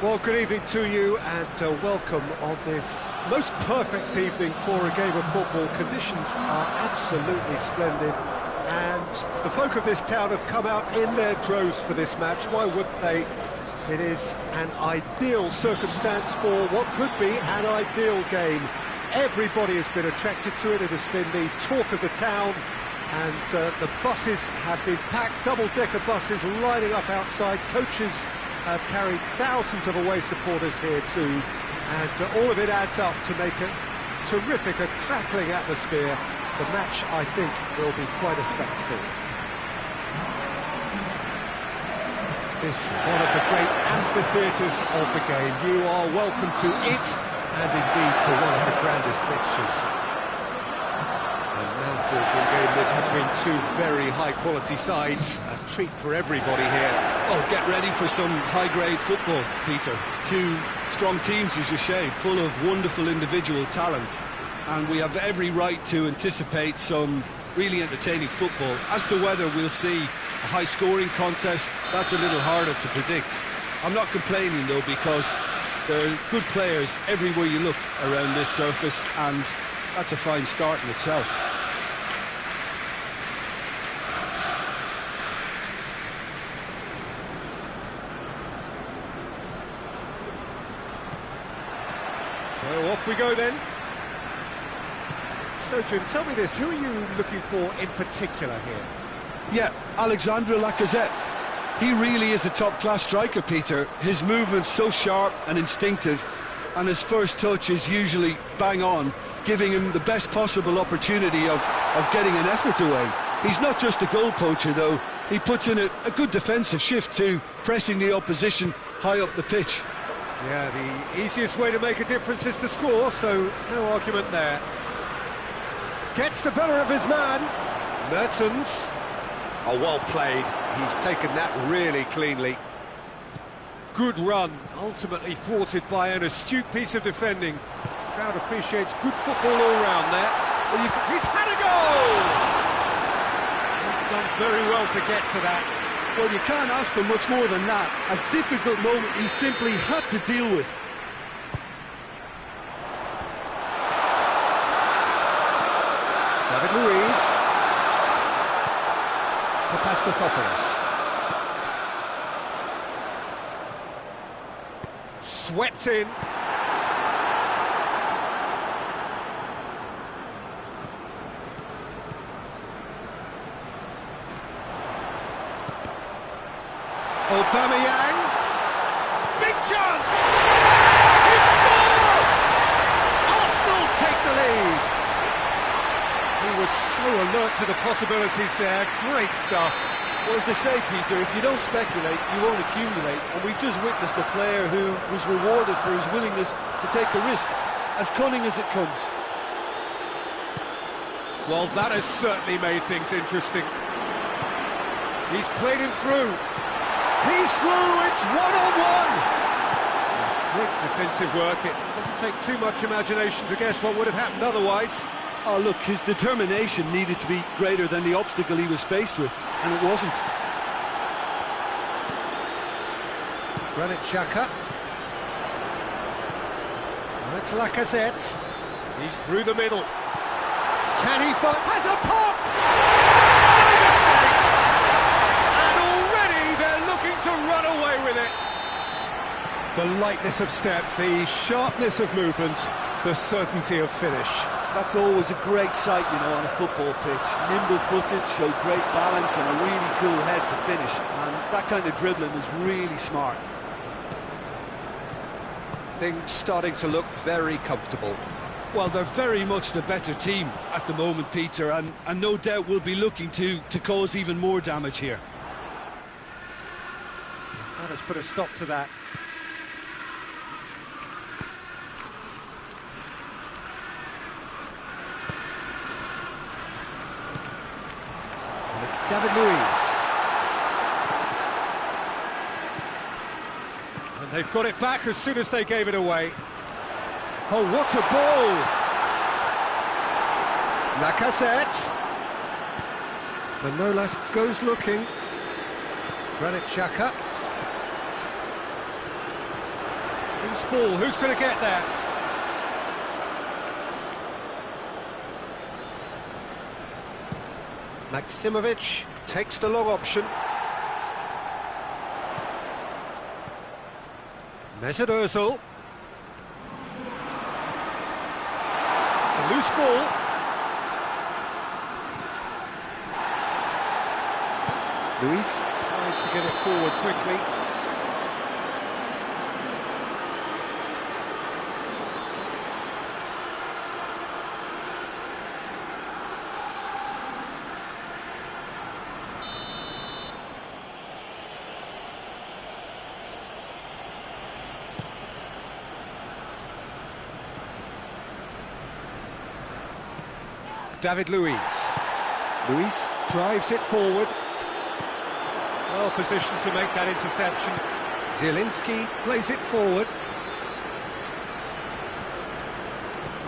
Well, good evening to you and welcome on this most perfect evening for a game of football. Conditions are absolutely splendid and the folk of this town have come out in their droves for this match. Why wouldn't they? It is an ideal circumstance for what could be an ideal game. Everybody has been attracted to it. It has been the talk of the town, and the buses have been packed, double-decker buses lining up outside. Coaches have carried thousands of away supporters here too, and all of it adds up to make a terrific, a crackling atmosphere. The match, I think, will be quite a spectacle. This one of the great amphitheatres of the game. You are welcome to it, and indeed to one of the grandest fixtures. A mouth-watering game this between two very high-quality sides. A treat for everybody here. Oh, get ready for some high-grade football, Peter. Two strong teams, as you say, full of wonderful individual talent. And we have every right to anticipate some really entertaining football. As to whether we'll see a high-scoring contest, that's a little harder to predict. I'm not complaining, though, because there are good players everywhere you look around this surface, and that's a fine start in itself. So off we go then. So Jim, tell me this, who are you looking for in particular here? Yeah, Alexandre Lacazette. He really is a top-class striker, Peter. His movement's so sharp and instinctive, and his first touch is usually bang on, giving him the best possible opportunity of getting an effort away. He's not just a goal poacher, though. He puts in a good defensive shift too, pressing the opposition high up the pitch. Yeah, the easiest way to make a difference is to score, so no argument there. Gets the better of his man. Mertens. Oh, well played. He's taken that really cleanly. Good run, ultimately thwarted by an astute piece of defending. Crowd appreciates good football all round there. Well, he's had a goal! He's done very well to get to that. Well, you can't ask for much more than that. A difficult moment he simply had to deal with. David Luiz. Papastathopoulos. Swept in. Aubameyang. Big chance! He scored! Arsenal take the lead. He was so alert to the possibilities there. Great stuff. Well, as they say, Peter, if you don't speculate, you won't accumulate. And we've just witnessed a player who was rewarded for his willingness to take a risk, as cunning as it comes. Well, that has certainly made things interesting. He's played him through. He's through, it's one-on-one. It's great defensive work. It doesn't take too much imagination to guess what would have happened otherwise. Oh, look, his determination needed to be greater than the obstacle he was faced with, and it wasn't. Granit Xhaka. Now it's Lacazette. He's through the middle. Can he find... Has a pop! To run away with it. The lightness of step, the sharpness of movement, the certainty of finish. That's always a great sight, you know, on a football pitch. Nimble-footed, show great balance and a really cool head to finish. And that kind of dribbling is really smart. Things starting to look very comfortable. Well, they're very much the better team at the moment, Peter, and no doubt will be looking to cause even more damage here. That has put a stop to that. And it's David Luiz. And they've got it back as soon as they gave it away. Oh, what a ball! Lacazette. Manolas goes looking. Granit Xhaka. Loose ball, who's going to get there? Maximovic takes the long option. Mesut Ozil. It's a loose ball. Luis tries to get it forward quickly. David Luiz. Luiz drives it forward. Well positioned to make that interception. Zielinski plays it forward.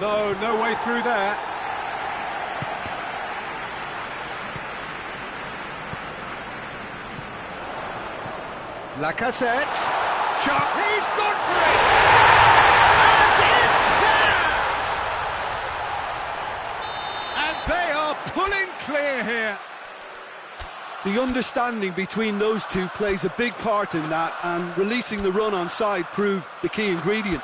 No way through there. Lacazette. Shot. He's gone for it! And it's there! And they are pulling clear here. The understanding between those two plays a big part in that, and releasing the run on side proved the key ingredient.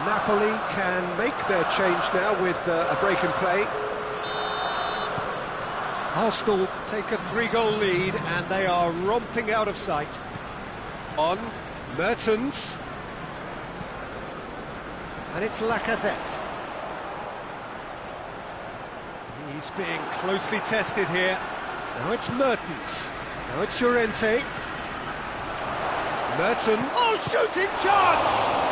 Napoli can make their change now with a break in play. Arsenal take a 3-goal lead and they are romping out of sight. On Mertens. And it's Lacazette. He's being closely tested here. Now it's Mertens. Now it's Llorente. Mertens. Oh, shooting chance!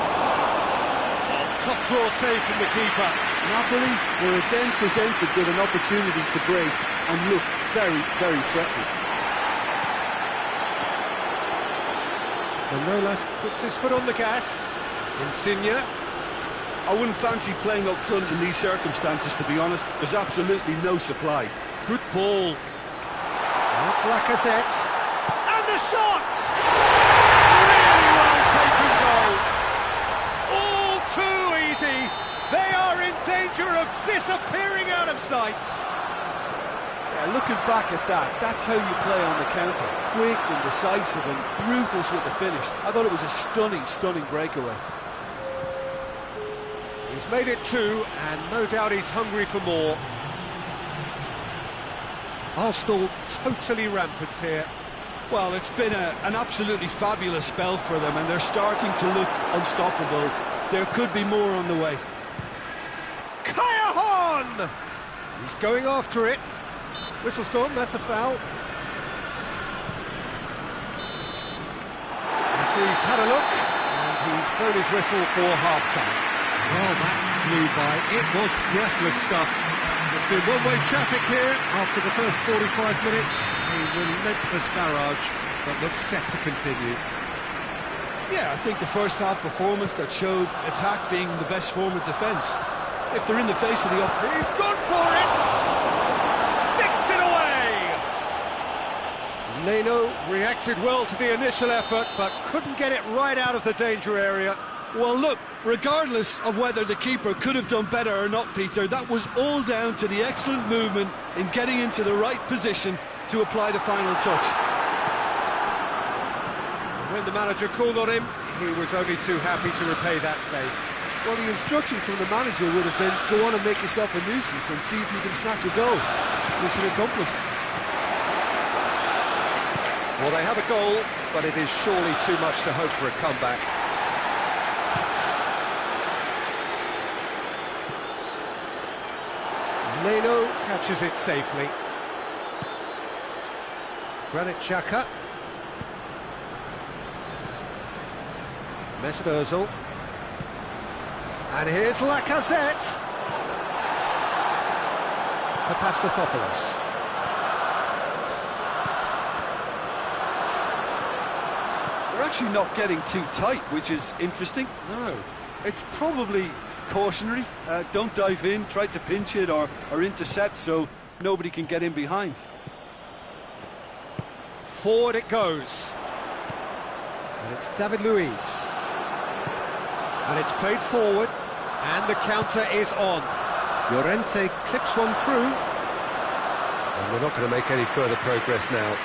Top draw save from the keeper. Napoli were again presented with an opportunity to break and look very, very threatening. Manolas puts his foot on the gas. Insigne. I wouldn't fancy playing up front in these circumstances, to be honest. There's absolutely no supply. Good ball. That's Lacazette. And the shot! Really well taken goal. All too easy. They are in danger of disappearing out of sight. Yeah, looking back at that, that's how you play on the counter. Quick and decisive and ruthless with the finish. I thought it was a stunning, stunning breakaway. He's made it 2, and no doubt he's hungry for more. Arsenal totally rampant here. Well, it's been an absolutely fabulous spell for them, and they're starting to look unstoppable. There could be more on the way. HARN! He's going after it. Whistle's gone, that's a foul. Referee's had a look, and he's blown his whistle for half-time. Well, that flew by. It was breathless stuff. There's been one-way traffic here after the first 45 minutes. A relentless barrage that looks set to continue. Yeah, I think the first half performance that showed attack being the best form of defence. If they're in the face of the... He's gone for it! Sticks it away! Leno reacted well to the initial effort, but couldn't get it right out of the danger area. Well, look, regardless of whether the keeper could have done better or not, Peter, that was all down to the excellent movement in getting into the right position to apply the final touch. When the manager called on him, he was only too happy to repay that favour. Well, the instruction from the manager would have been, go on and make yourself a nuisance and see if you can snatch a goal. Mission accomplished. Well, they have a goal, but it is surely too much to hope for a comeback. Leno catches it safely. Granit Xhaka. Mesut Ozil. And here's Lacazette. To Pastathopoulos. They're actually not getting too tight, which is interesting. No. It's probably cautionary. Don't dive in, try to pinch it or intercept so nobody can get in behind. Forward it goes. And it's David Luiz. And it's played forward. And the counter is on. Llorente clips one through. And we're not going to make any further progress now.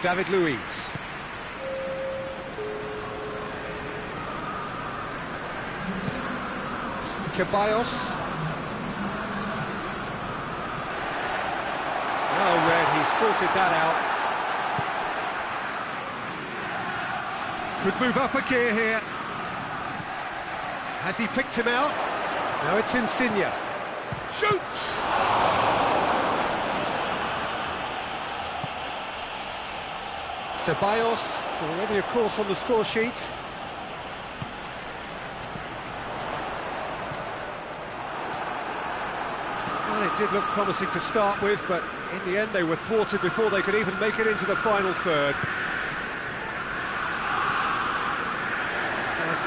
David Luiz. Ceballos. Oh, Red, he sorted that out. Could move up a gear here. Has he picked him out? Now it's Insigne. Shoots! Ceballos, already of course on the score sheet. Well, it did look promising to start with, but in the end they were thwarted before they could even make it into the final third.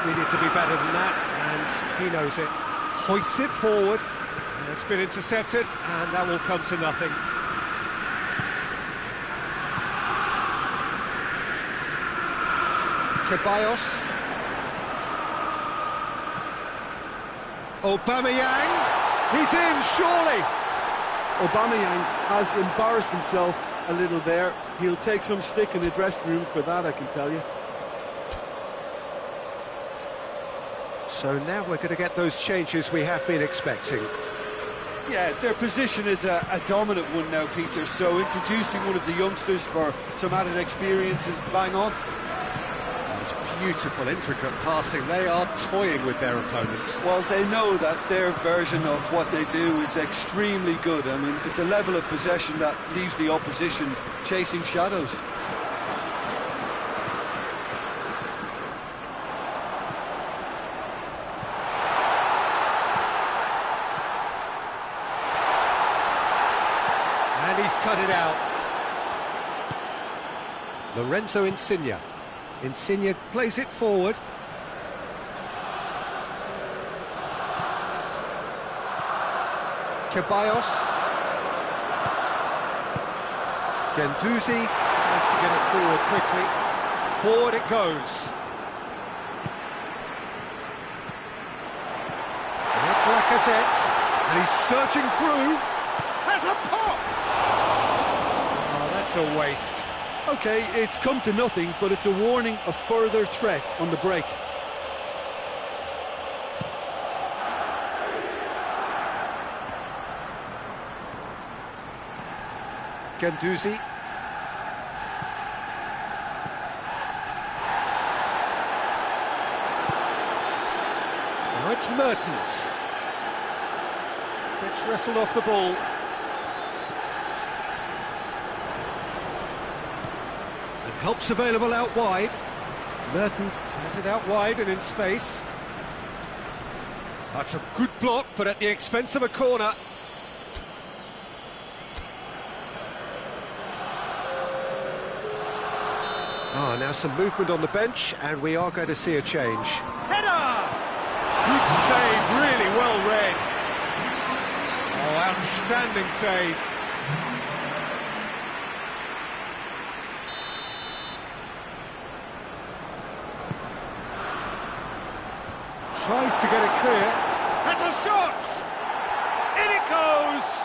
Needed to be better than that, and he knows it. Hoists it forward, and it's been intercepted, and that will come to nothing. Ceballos. Aubameyang. He's in, surely. Aubameyang has embarrassed himself a little there. He'll take some stick in the dressing room for that, I can tell you. So now we're going to get those changes we have been expecting. Yeah, their position is a dominant one now, Peter, so introducing one of the youngsters for some added experience is bang on. It's beautiful, intricate passing. They are toying with their opponents. Well, they know that their version of what they do is extremely good. I mean, it's a level of possession that leaves the opposition chasing shadows. And he's cut it out. Lorenzo Insigne. Insigne plays it forward. Ceballos. Guendouzi tries to get it forward quickly. Forward it goes. And it's Lacazette. And he's searching through. Has a pop! Oh, that's a waste. OK, it's come to nothing, but it's a warning of further threat on the break. Guendouzi. Now it's Mertens. Gets wrestled off the ball. And help's available out wide. Mertens has it out wide and in space. That's a good block, but at the expense of a corner. Ah, now some movement on the bench, and we are going to see a change. Header! Good save, really well read. Oh, outstanding save. Tries to get it clear. Has a shot! In it goes!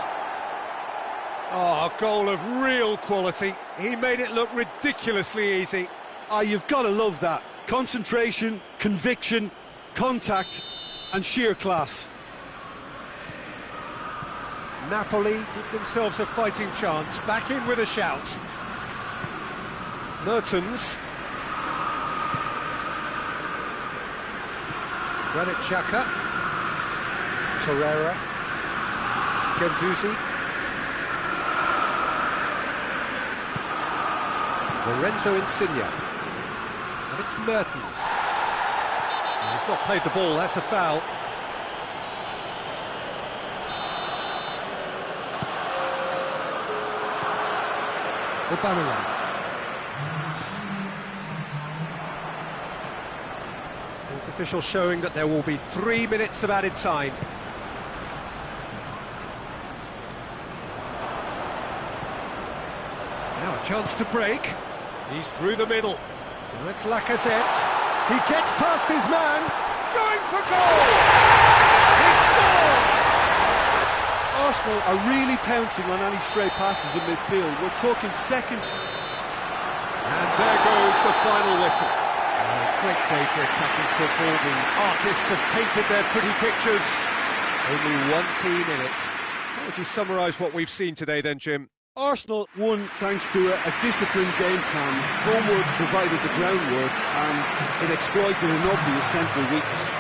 Oh, a goal of real quality. He made it look ridiculously easy. Ah, you've got to love that. Concentration, conviction, contact and sheer class. Napoli give themselves a fighting chance. Back in with a shout. Mertens. Granit Xhaka. Torreira. Guendouzi. Lorenzo Insigne. And it's Mertens. He's not played the ball, that's a foul. Aubameyang. Fourth official showing that there will be 3 minutes of added time. Now a chance to break. He's through the middle. Now it's Lacazette. He gets past his man. Going for goal! He scored! Arsenal are really pouncing on any stray passes in midfield. We're talking seconds. And there goes the final whistle. A great day for attacking football. The artists have painted their pretty pictures. Only one team in it. How would you summarise what we've seen today then, Jim? Arsenal won thanks to a disciplined game plan. Homework provided the groundwork and it exploited an obvious central weakness.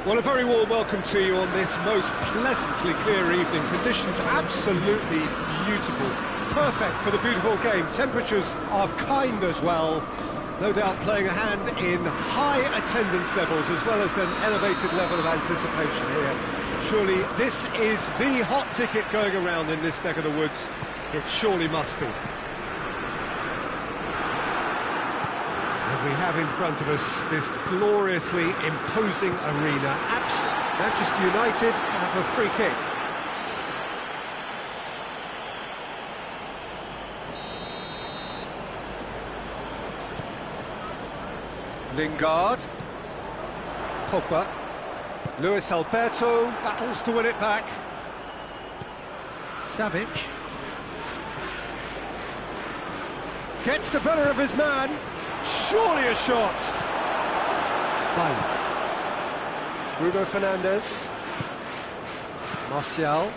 Well, a very warm welcome to you on this most pleasantly clear evening. Conditions absolutely beautiful. Perfect for the beautiful game. Temperatures are kind as well. No doubt playing a hand in high attendance levels as well as an elevated level of anticipation here. Surely this is the hot ticket going around in this neck of the woods. It surely must be. And we have in front of us this gloriously imposing arena. Manchester United have a free kick. Lingard. Pogba. Luis Alberto battles to win it back. Savic. Gets the better of his man. Surely a shot. Bale. Bruno Fernandes. Martial.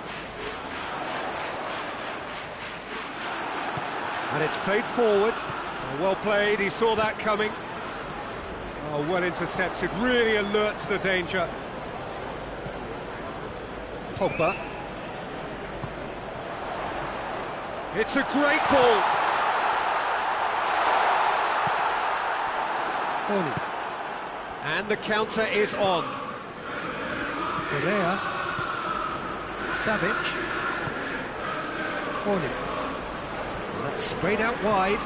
And it's played forward. Oh, well played, he saw that coming. Oh, well intercepted, really alert to the danger. Pogba. It's a great ball. Oni. And the counter is on. Correa. Savic. Oni. That's sprayed out wide.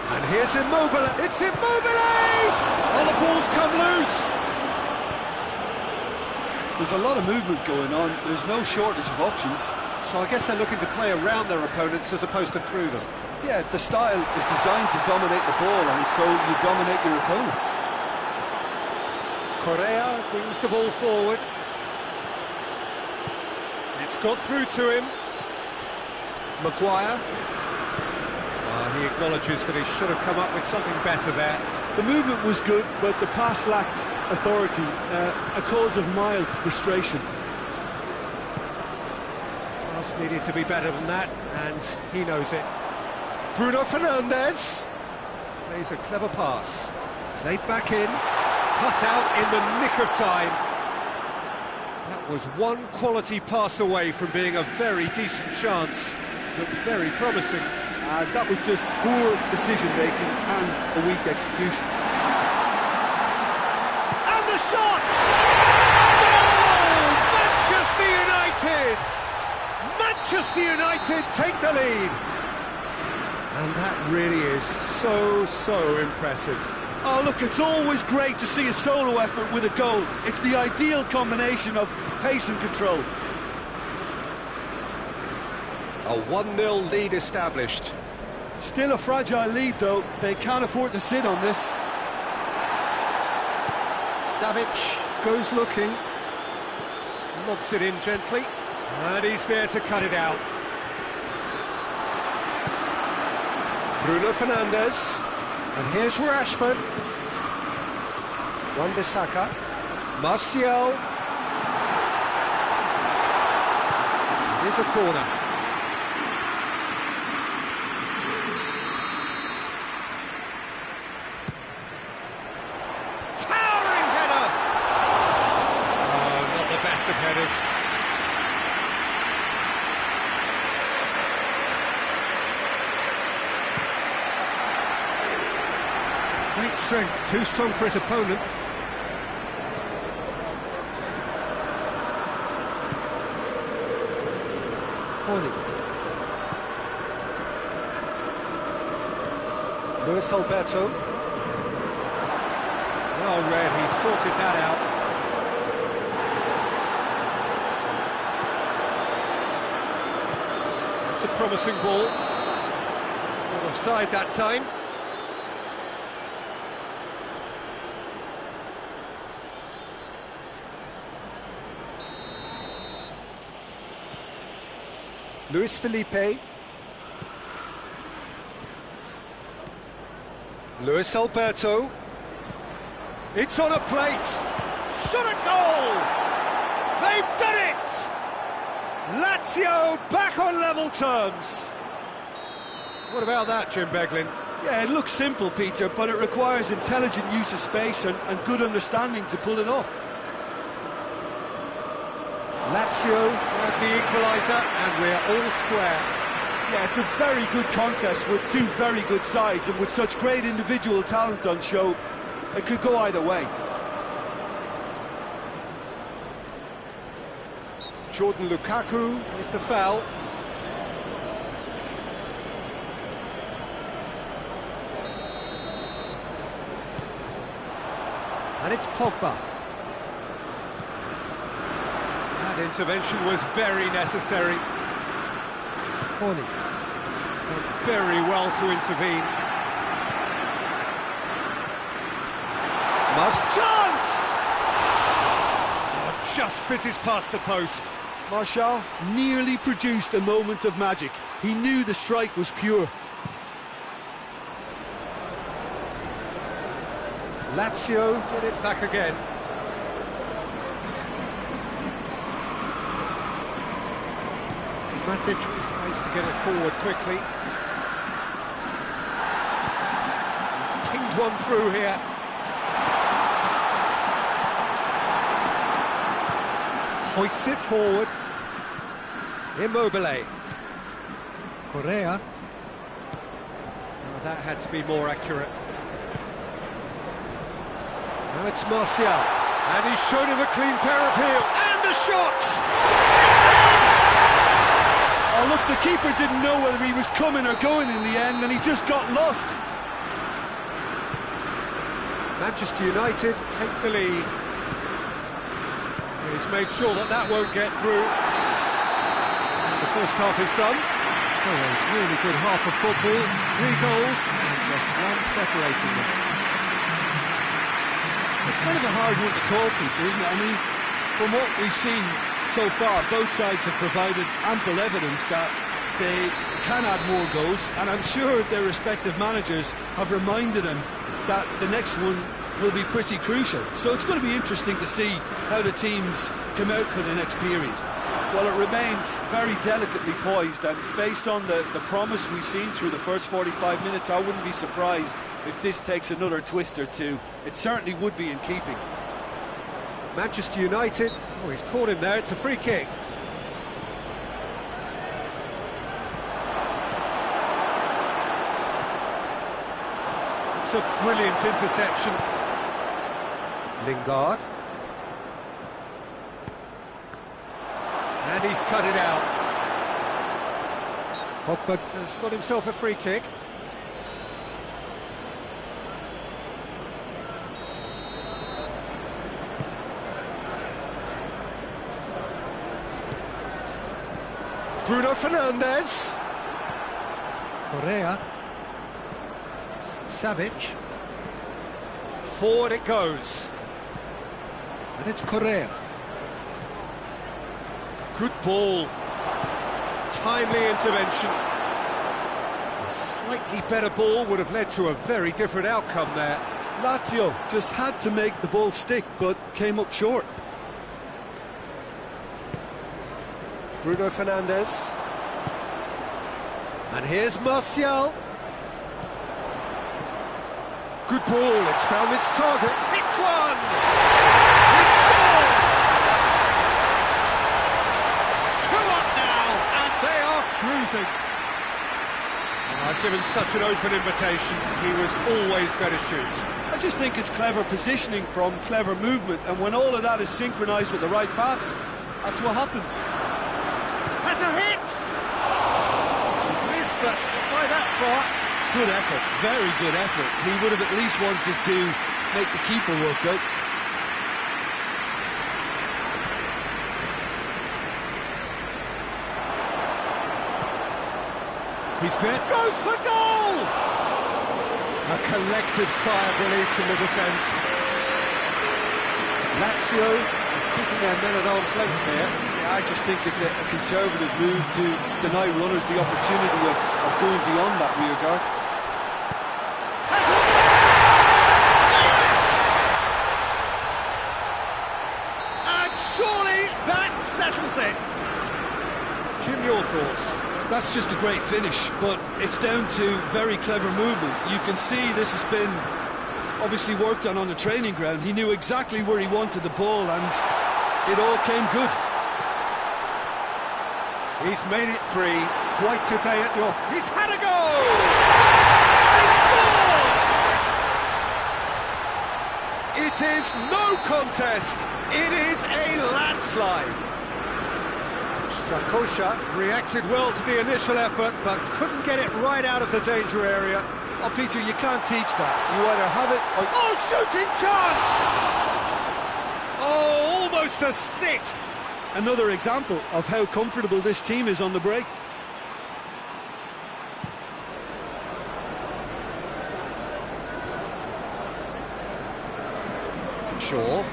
And here's Immobile. It's Immobile! Oh, the ball's come loose. There's a lot of movement going on. There's no shortage of options. So I guess they're looking to play around their opponents as opposed to through them. Yeah, the style is designed to dominate the ball, and so you dominate your opponents. Correa brings the ball forward. It's got through to him. Maguire. He acknowledges that he should have come up with something better there. The movement was good, but the pass lacked authority, a cause of mild frustration. Pass needed to be better than that, and he knows it. Bruno Fernandes plays a clever pass. Played back in, cut out in the nick of time. That was one quality pass away from being a very decent chance. Looked very promising. That was just poor decision-making and a weak execution. And the shot! Goal! Manchester United! Manchester United take the lead! And that really is so impressive. Oh, look, it's always great to see a solo effort with a goal. It's the ideal combination of pace and control. A 1-0 lead established. Still a fragile lead, though. They can't afford to sit on this. Savic goes looking. Lobs it in gently. And he's there to cut it out. Bruno Fernandes. And here's Rashford. Wan-Bissaka. Martial. Here's a corner. Great strength, too strong for his opponent. Horny. Luis Alberto. Well read, he sorted that out. It's a promising ball. Not offside that time. Luis Felipe. Luis Alberto. It's on a plate. Shot a goal! They've done it! Lazio back on level terms. What about that, Jim Beglin? Yeah, it looks simple, Peter, but it requires intelligent use of space and good understanding to pull it off. Lazio have the equaliser, and we're all square. Yeah, it's a very good contest with two very good sides, and with such great individual talent on show, it could go either way. Jordan Lukaku with the foul. And it's Pogba. That intervention was very necessary. HARN done very well to intervene. Chance! Oh, just fizzes past the post. Martial nearly produced a moment of magic. He knew the strike was pure. Lazio get it back again. Matic tries to get it forward quickly. He's pinged one through here. Hoists it forward. Immobile. Correa. Oh, that had to be more accurate. Now it's Martial, and he's shown him a clean pair of heels, and the shot! Oh look, the keeper didn't know whether he was coming or going in the end, and he just got lost. Manchester United take the lead. He's made sure that that won't get through. And the first half is done. So a really good half of football, 3 goals, and just one separating them. It's kind of a hard one to call, Peter, isn't it? I mean, from what we've seen so far, both sides have provided ample evidence that they can add more goals, and I'm sure their respective managers have reminded them that the next one will be pretty crucial. So it's going to be interesting to see how the teams come out for the next period. Well, it remains very delicately poised, and based on the promise we've seen through the first 45 minutes, I wouldn't be surprised if this takes another twist or two. It certainly would be in keeping. Manchester United, oh, he's caught him there, it's a free kick. It's a brilliant interception. Lingard. And he's cut it out. Pogba has got himself a free kick. Bruno Fernandes. Correa. Savic. Forward it goes. And it's Correa. Good ball. Timely intervention. A slightly better ball would have led to a very different outcome there. Lazio just had to make the ball stick, but came up short. Bruno Fernandes. And here's Martial. Good ball, it's found its target. It's one! He scored! 2 up now, and they are cruising. Given such an open invitation, he was always going to shoot. I just think it's clever positioning from clever movement, and when all of that is synchronised with the right pass, that's what happens. Has a hit! He's missed, but by that far. Good effort, very good effort. He would have at least wanted to make the keeper work out. He's there, goes for goal! A collective sigh of relief from the defence. Lazio keeping their men at arm's length there. Yeah, I just think it's a conservative move to deny runners the opportunity of going beyond that rear guard. Yes! And surely that settles it. Jim, your thoughts? That's just a great finish, but it's down to very clever movement. You can see this has been obviously worked on the training ground. He knew exactly where he wanted the ball, and it all came good. He's made it 3. Quite a day at the off. He's had a go! He scored! It is no contest. It is a landslide. Strakosha reacted well to the initial effort, but couldn't get it right out of the danger area. Oh, Peter, you can't teach that. You either have it or... Oh, shooting chance! Oh, almost a 6th. Another example of how comfortable this team is on the break. Shaw.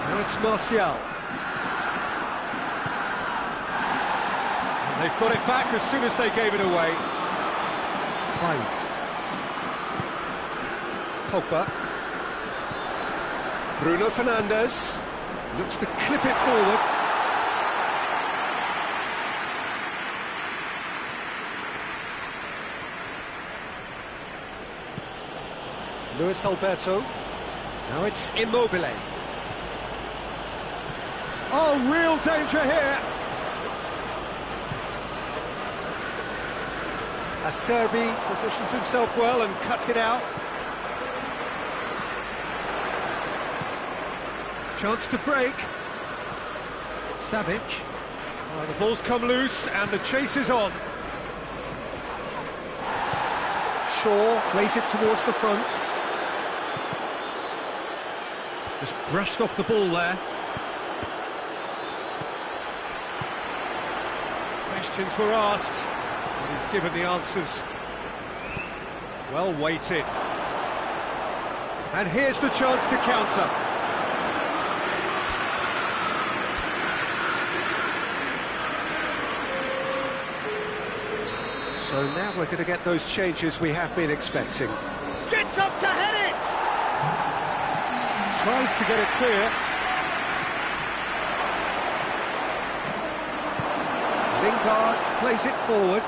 Now it's Martial. And they've got it back as soon as they gave it away. Right. Pogba. Bruno Fernandes looks to clip it forward. Luis Alberto. Now it's Immobile. Oh, real danger here. Acerbi positions himself well and cuts it out. Chance to break. Savic. Oh, the ball's come loose and the chase is on. Shaw plays it towards the front. Just brushed off the ball there. Questions were asked, and he's given the answers. Well weighted. And here's the chance to counter. So now we're going to get those changes we have been expecting. Gets up to head it! Tries to get it clear. Lingard plays it forward.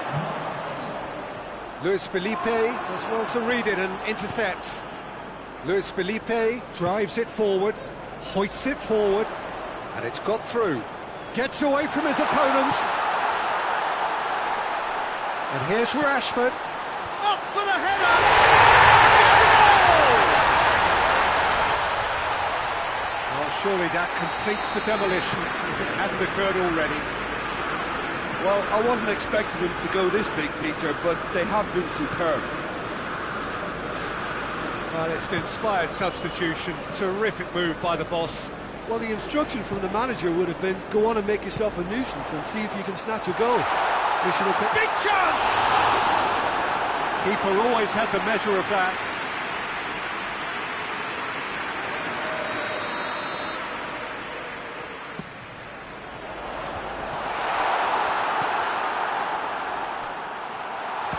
Luis Felipe does well to read it and intercepts. Luis Felipe drives it forward, hoists it forward, and it's got through. Gets away from his opponent. And here's Rashford. Up for the header! It's a goal! Well, surely that completes the demolition if it hadn't occurred already. Well, I wasn't expecting them to go this big, Peter, but they have been superb. Well, it's an inspired substitution. Terrific move by the boss. Well, the instruction from the manager would have been, go on and make yourself a nuisance and see if you can snatch a goal. Big chance! Keeper always had the measure of that.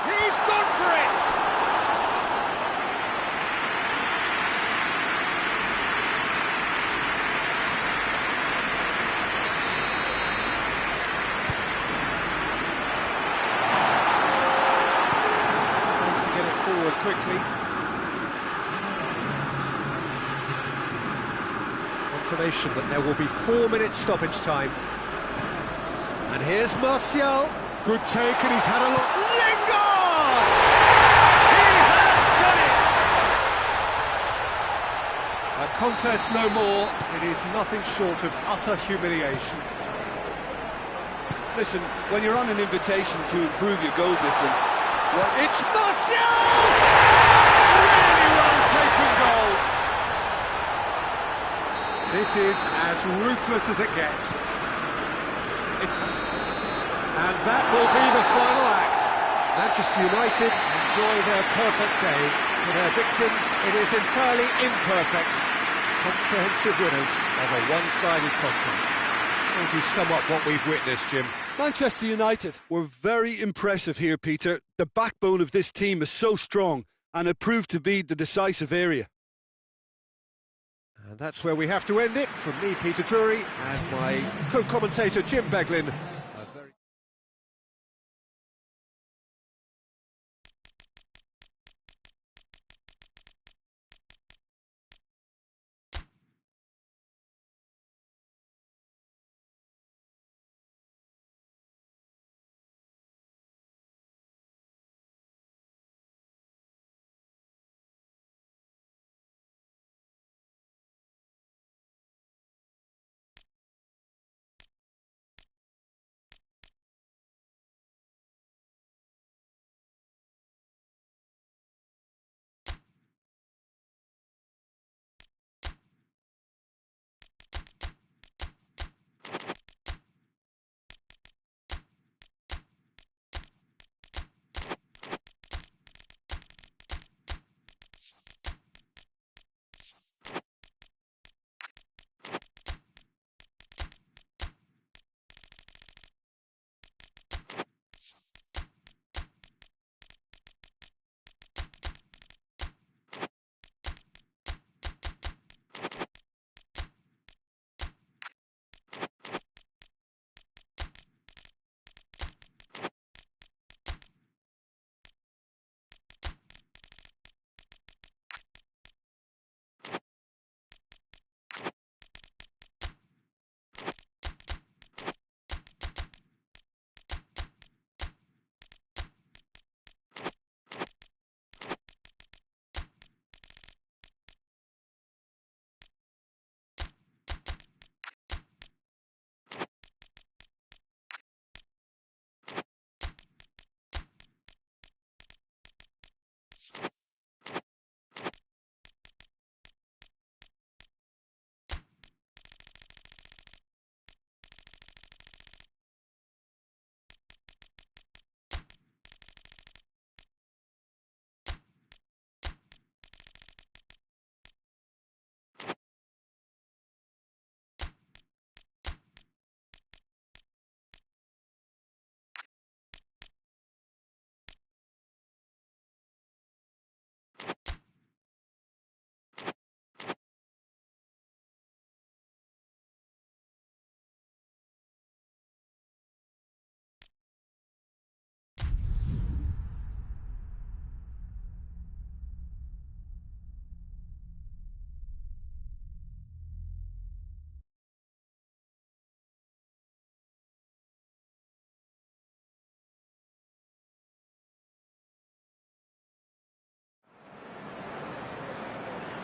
He's gone for it! Forward quickly. Confirmation that there will be 4 minutes stoppage time. And here's Martial. Good take, and he's had a look. Lingard! He has done it! A contest no more. It is nothing short of utter humiliation. Listen, when you're on an invitation to improve your goal difference, well, it's Martial! Really well taken goal. This is as ruthless as it gets. And that will be the final act. Manchester United enjoy their perfect day. For their victims, it is entirely imperfect. Comprehensive winners of a one-sided contest. Maybe sum up what we've witnessed, Jim. Manchester United were very impressive here, Peter. The backbone of this team is so strong, and it proved to be the decisive area. And that's where we have to end it. From me, Peter Drury, and my co-commentator, Jim Beglin.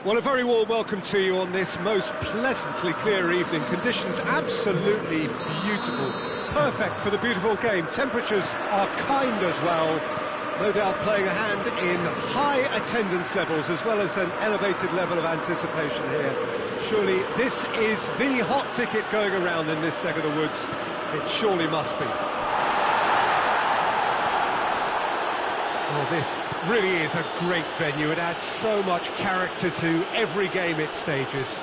Well, a very warm welcome to you on this most pleasantly clear evening. Conditions absolutely beautiful, perfect for the beautiful game. Temperatures are kind as well, no doubt playing a hand in high attendance levels as well as an elevated level of anticipation here. Surely this is the hot ticket going around in this neck of the woods. It surely must be. Oh, this really is a great venue. It adds so much character to every game it stages.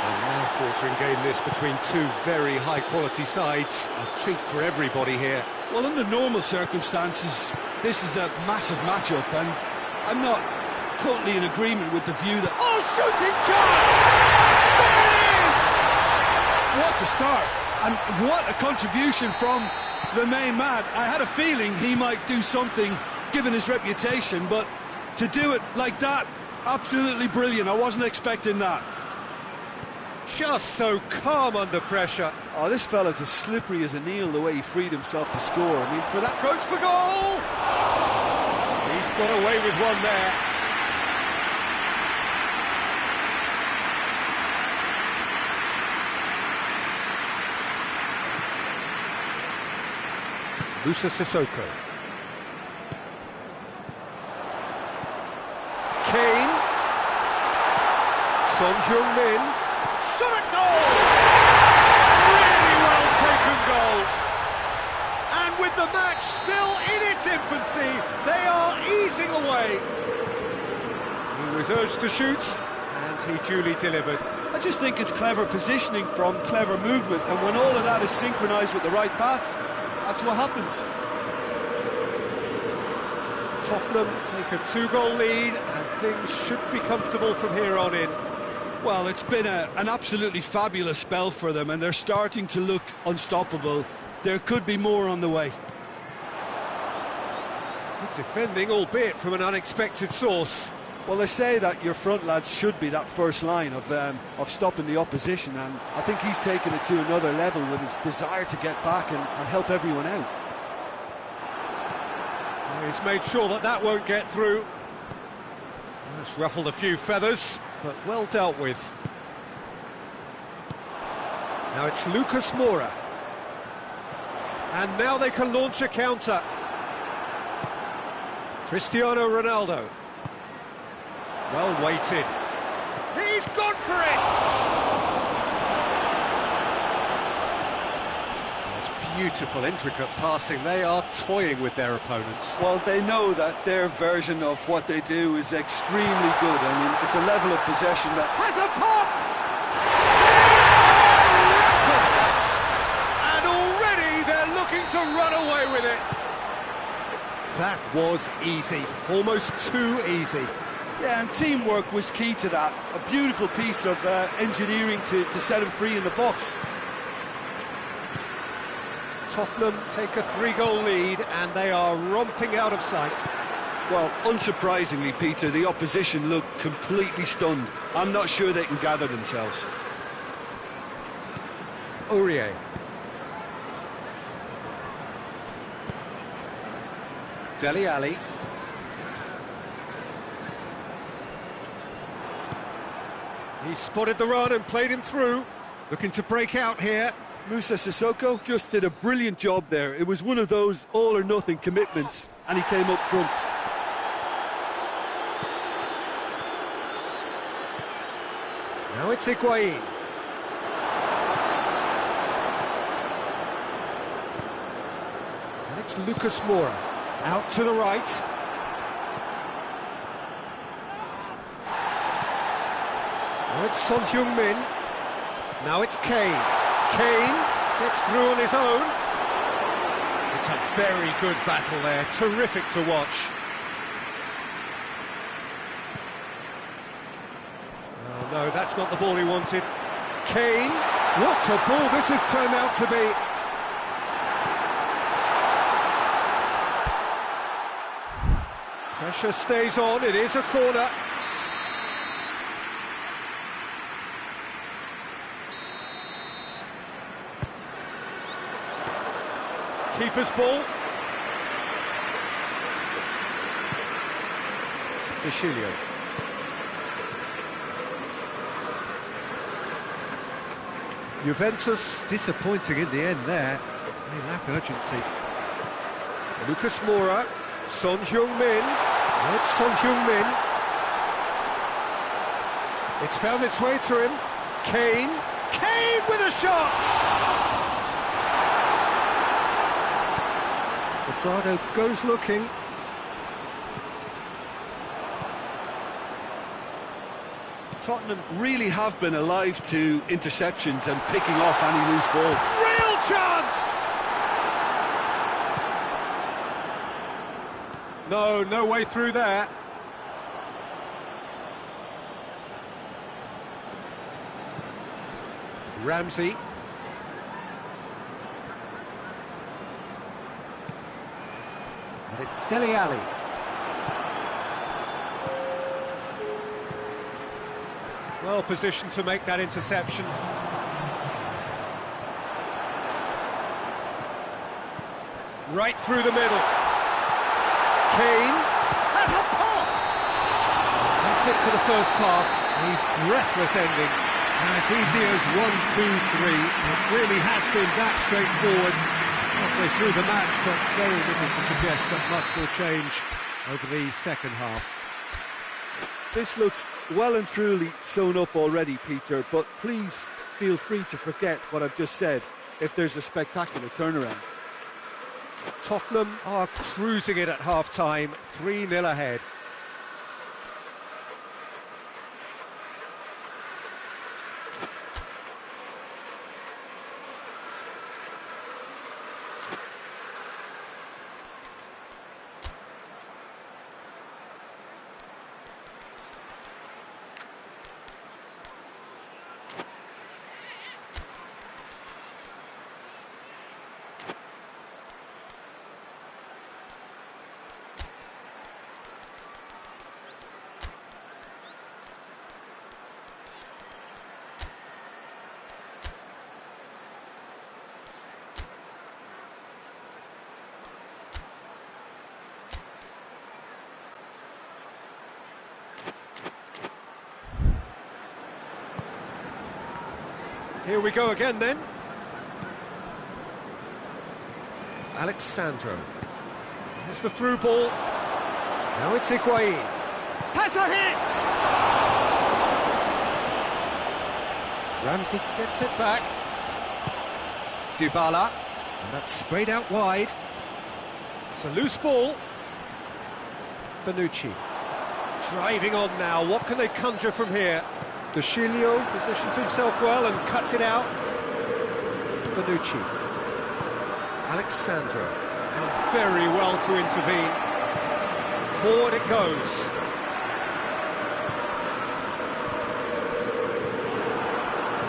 A mouth-watering game this between two very high-quality sides. A treat for everybody here. Well, under normal circumstances, this is a massive matchup, and I'm not totally in agreement with the view that... Oh, shooting chance! There it is! What a start, and what a contribution from the main man. I had a feeling he might do something, given his reputation, but to do it like that, absolutely brilliant. I wasn't expecting that. Just so calm under pressure. Oh, this fella's as slippery as an eel, the way he freed himself to score. I mean, for that... Goes for goal! He's got away with one there. Musa Sissoko. Kane. Son Heung-min. Shot at goal! Really well taken goal. And with the match still in its infancy, they are easing away. He was urged to shoot, and he duly delivered. I just think it's clever positioning from clever movement, and when all of that is synchronised with the right pass, that's what happens. Tottenham take a 2-goal lead, and things should be comfortable from here on in. Well, it's been an absolutely fabulous spell for them, and they're starting to look unstoppable. There could be more on the way. Good defending, albeit from an unexpected source. Well, they say that your front lads should be that first line of stopping the opposition, and I think he's taken it to another level with his desire to get back and help everyone out. He's made sure that that won't get through. That's ruffled a few feathers, but well dealt with. Now it's Lucas Moura. And now they can launch a counter. Cristiano Ronaldo. Well weighted. He's gone for it! Beautiful, intricate passing. They are toying with their opponents. Well, they know that their version of what they do is extremely good. I mean, it's a level of possession that has a pop! And already they're looking to run away with it. That was easy, almost too easy. Yeah, and teamwork was key to that. A beautiful piece of engineering to set him free in the box. Tottenham take a 3-goal lead and they are romping out of sight. Well, unsurprisingly, Peter, the opposition look completely stunned. I'm not sure they can gather themselves. Aurier. Dele Alli. He spotted the run and played him through. Looking to break out here. Moussa Sissoko just did a brilliant job there. It was one of those all-or-nothing commitments, and he came up trumps. Now it's Higuain. And it's Lucas Moura. Out to the right. Now it's Son Heung-min. Now it's Kane. Kane gets through on his own. It's a very good battle there, terrific to watch. Oh no, that's not the ball he wanted. Kane, what a ball this has turned out to be. Pressure stays on, it is a corner. Keeper's ball. De Chilio. Juventus disappointing in the end there. They lack urgency. Lucas Moura. Son Heung-min. It's Son Heung-min. It's found its way to him. Kane. Kane with a shot! Quadrado goes looking. Tottenham really have been alive to interceptions and picking off any loose ball. Real chance! No way through there. Ramsey. And it's Dele Alli. Well positioned to make that interception. Right through the middle. Kane has a pop! That's it for the first half. A breathless ending. As easy as 1, 2, 3. It really has been that straightforward. Halfway through the match, but very little to suggest that much will change over the second half. This looks well and truly sewn up already, Peter, but please feel free to forget what I've just said if there's a spectacular turnaround. Tottenham are cruising it at half-time, 3-0 ahead. Here we go again then. Alexandro. Here's the through ball. Now it's Higuain. Has a hit! Ramsey gets it back. Dybala. And that's sprayed out wide. It's a loose ball. Bonucci. Driving on now. What can they conjure from here? De Sciglio positions himself well and cuts it out. Bonucci. Alexandro. Done very well to intervene. Forward it goes.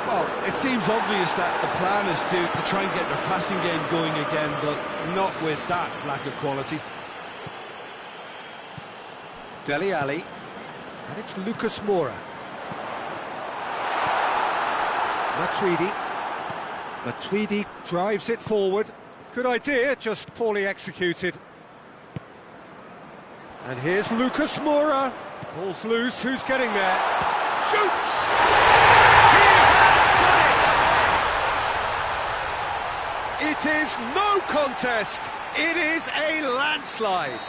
Well, it seems obvious that the plan is to try and get their passing game going again, but not with that lack of quality. Dele Alli. And it's Lucas Moura. Matuidi drives it forward. Good idea, just poorly executed. And here's Lucas Moura. Ball's loose, who's getting there? Shoots! He has done it! It is no contest. It is a landslide.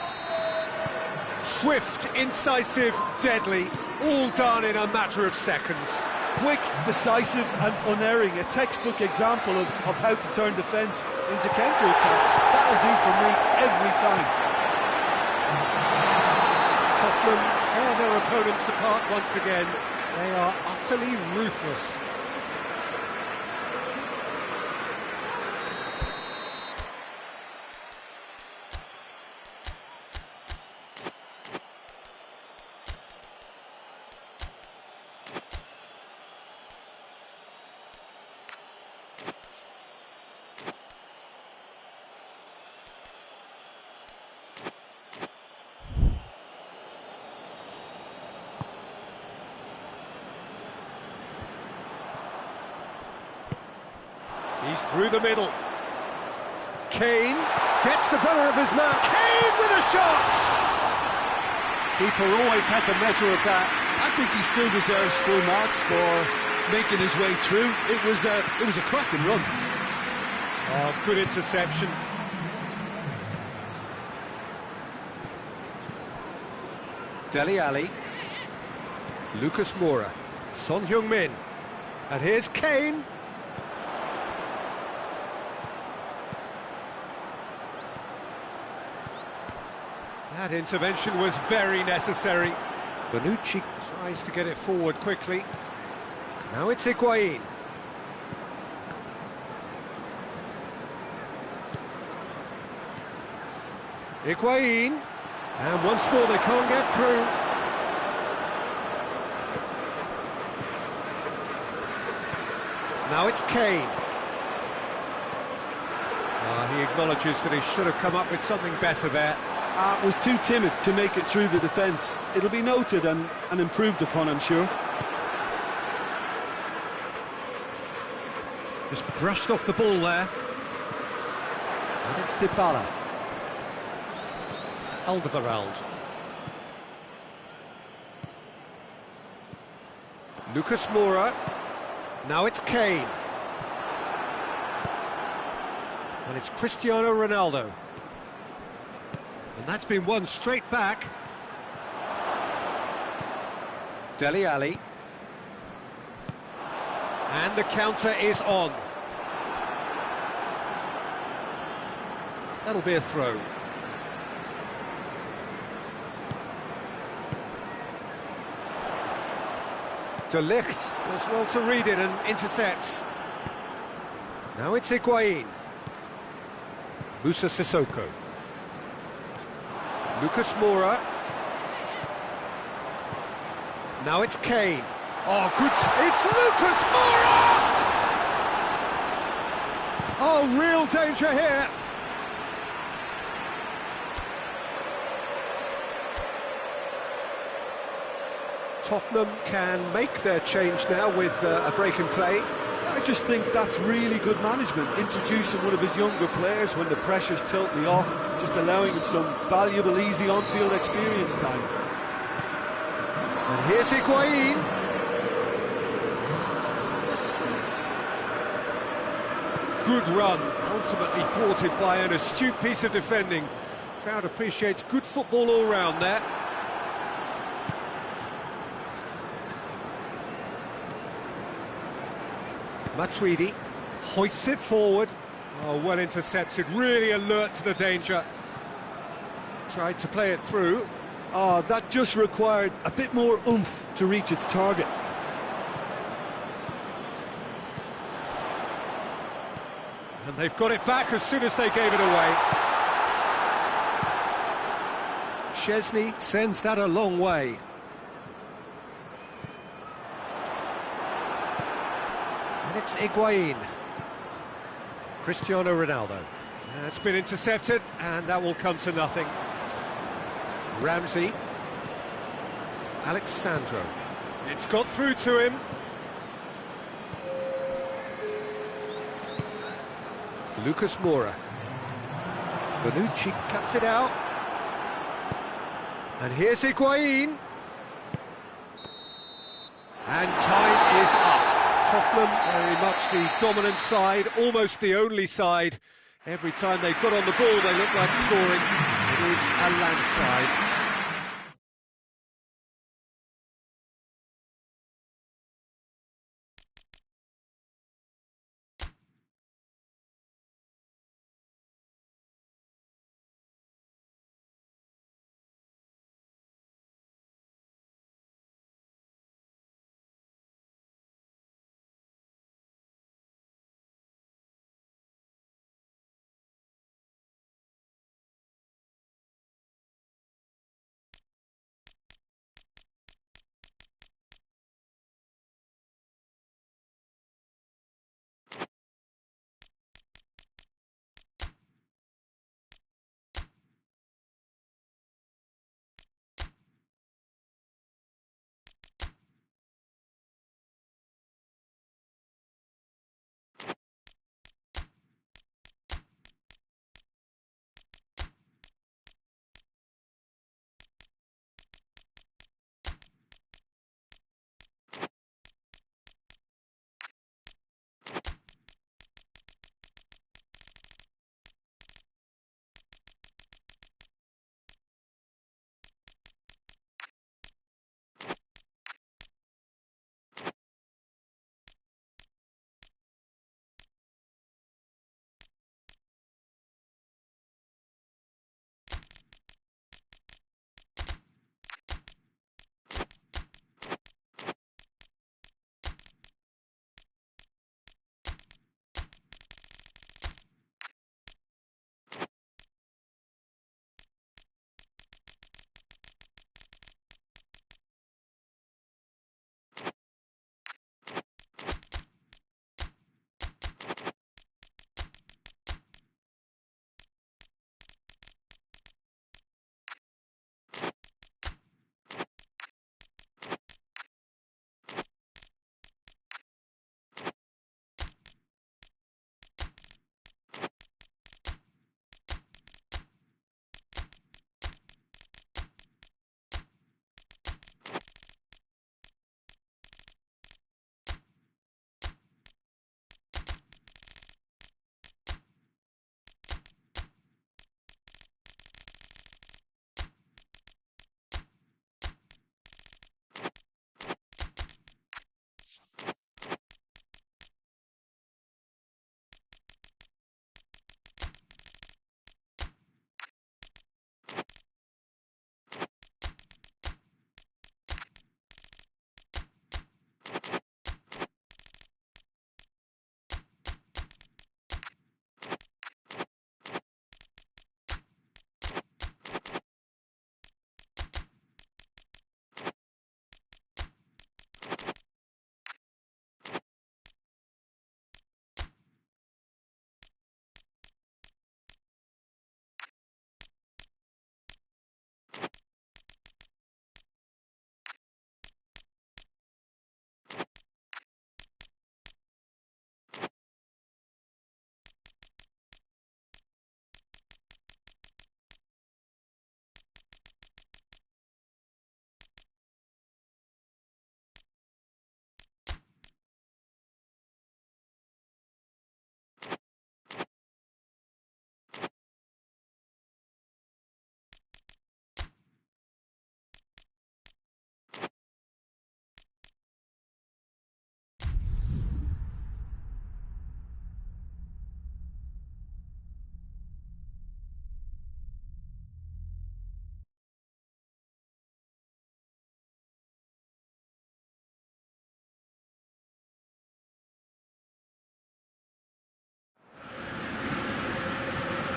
Swift, incisive, deadly, all done in a matter of seconds. Quick, decisive and unerring, a textbook example of how to turn defence into counter-attack. That'll do for me every time. Tottenham tear their opponents apart once again. They are utterly ruthless. He's through the middle. Kane gets the better of his man. Kane with a shot! Keeper always had the measure of that. I think he still deserves full marks for making his way through. It was a cracking run. Oh, good interception. Dele Alli. Lucas Moura. Son Heung-min. And here's Kane. That intervention was very necessary. Bonucci tries to get it forward quickly. Now it's Higuain. Higuain. And once more they can't get through. Now it's Kane. He acknowledges that he should have come up with something better there. Was too timid to make it through the defence. It'll be noted and improved upon, I'm sure. Just brushed off the ball there. And it's Dybala. Alderweireld. Lucas Moura. Now it's Kane. And it's Cristiano Ronaldo. And that's been won straight back. Dele Alli. And the counter is on. That'll be a throw. De Ligt does well to read it and intercepts. Now it's Higuain. Moussa Sissoko. Lucas Moura. Now it's Kane. Oh, good. It's Lucas Moura! Oh, real danger here. Tottenham can make their change now with a break in play. I just think that's really good management, introducing one of his younger players when the pressure's totally off, just allowing him some valuable, easy on-field experience time. And here's Higuain. good run, ultimately thwarted by an astute piece of defending. Crowd appreciates good football all round there. Matuidi hoists it forward. Oh, well intercepted, really alert to the danger. Tried to play it through. Oh, that just required a bit more oomph to reach its target. And they've got it back as soon as they gave it away. Szczesny sends that a long way. And it's Higuain. Cristiano Ronaldo. It's been intercepted, and that will come to nothing. Ramsey. Alexandro. It's got through to him. Lucas Moura. Bonucci cuts it out. And here's Higuain. And time is up. Tottenham very much the dominant side, almost the only side. Every time they got on the ball, they look like scoring. It is a landslide.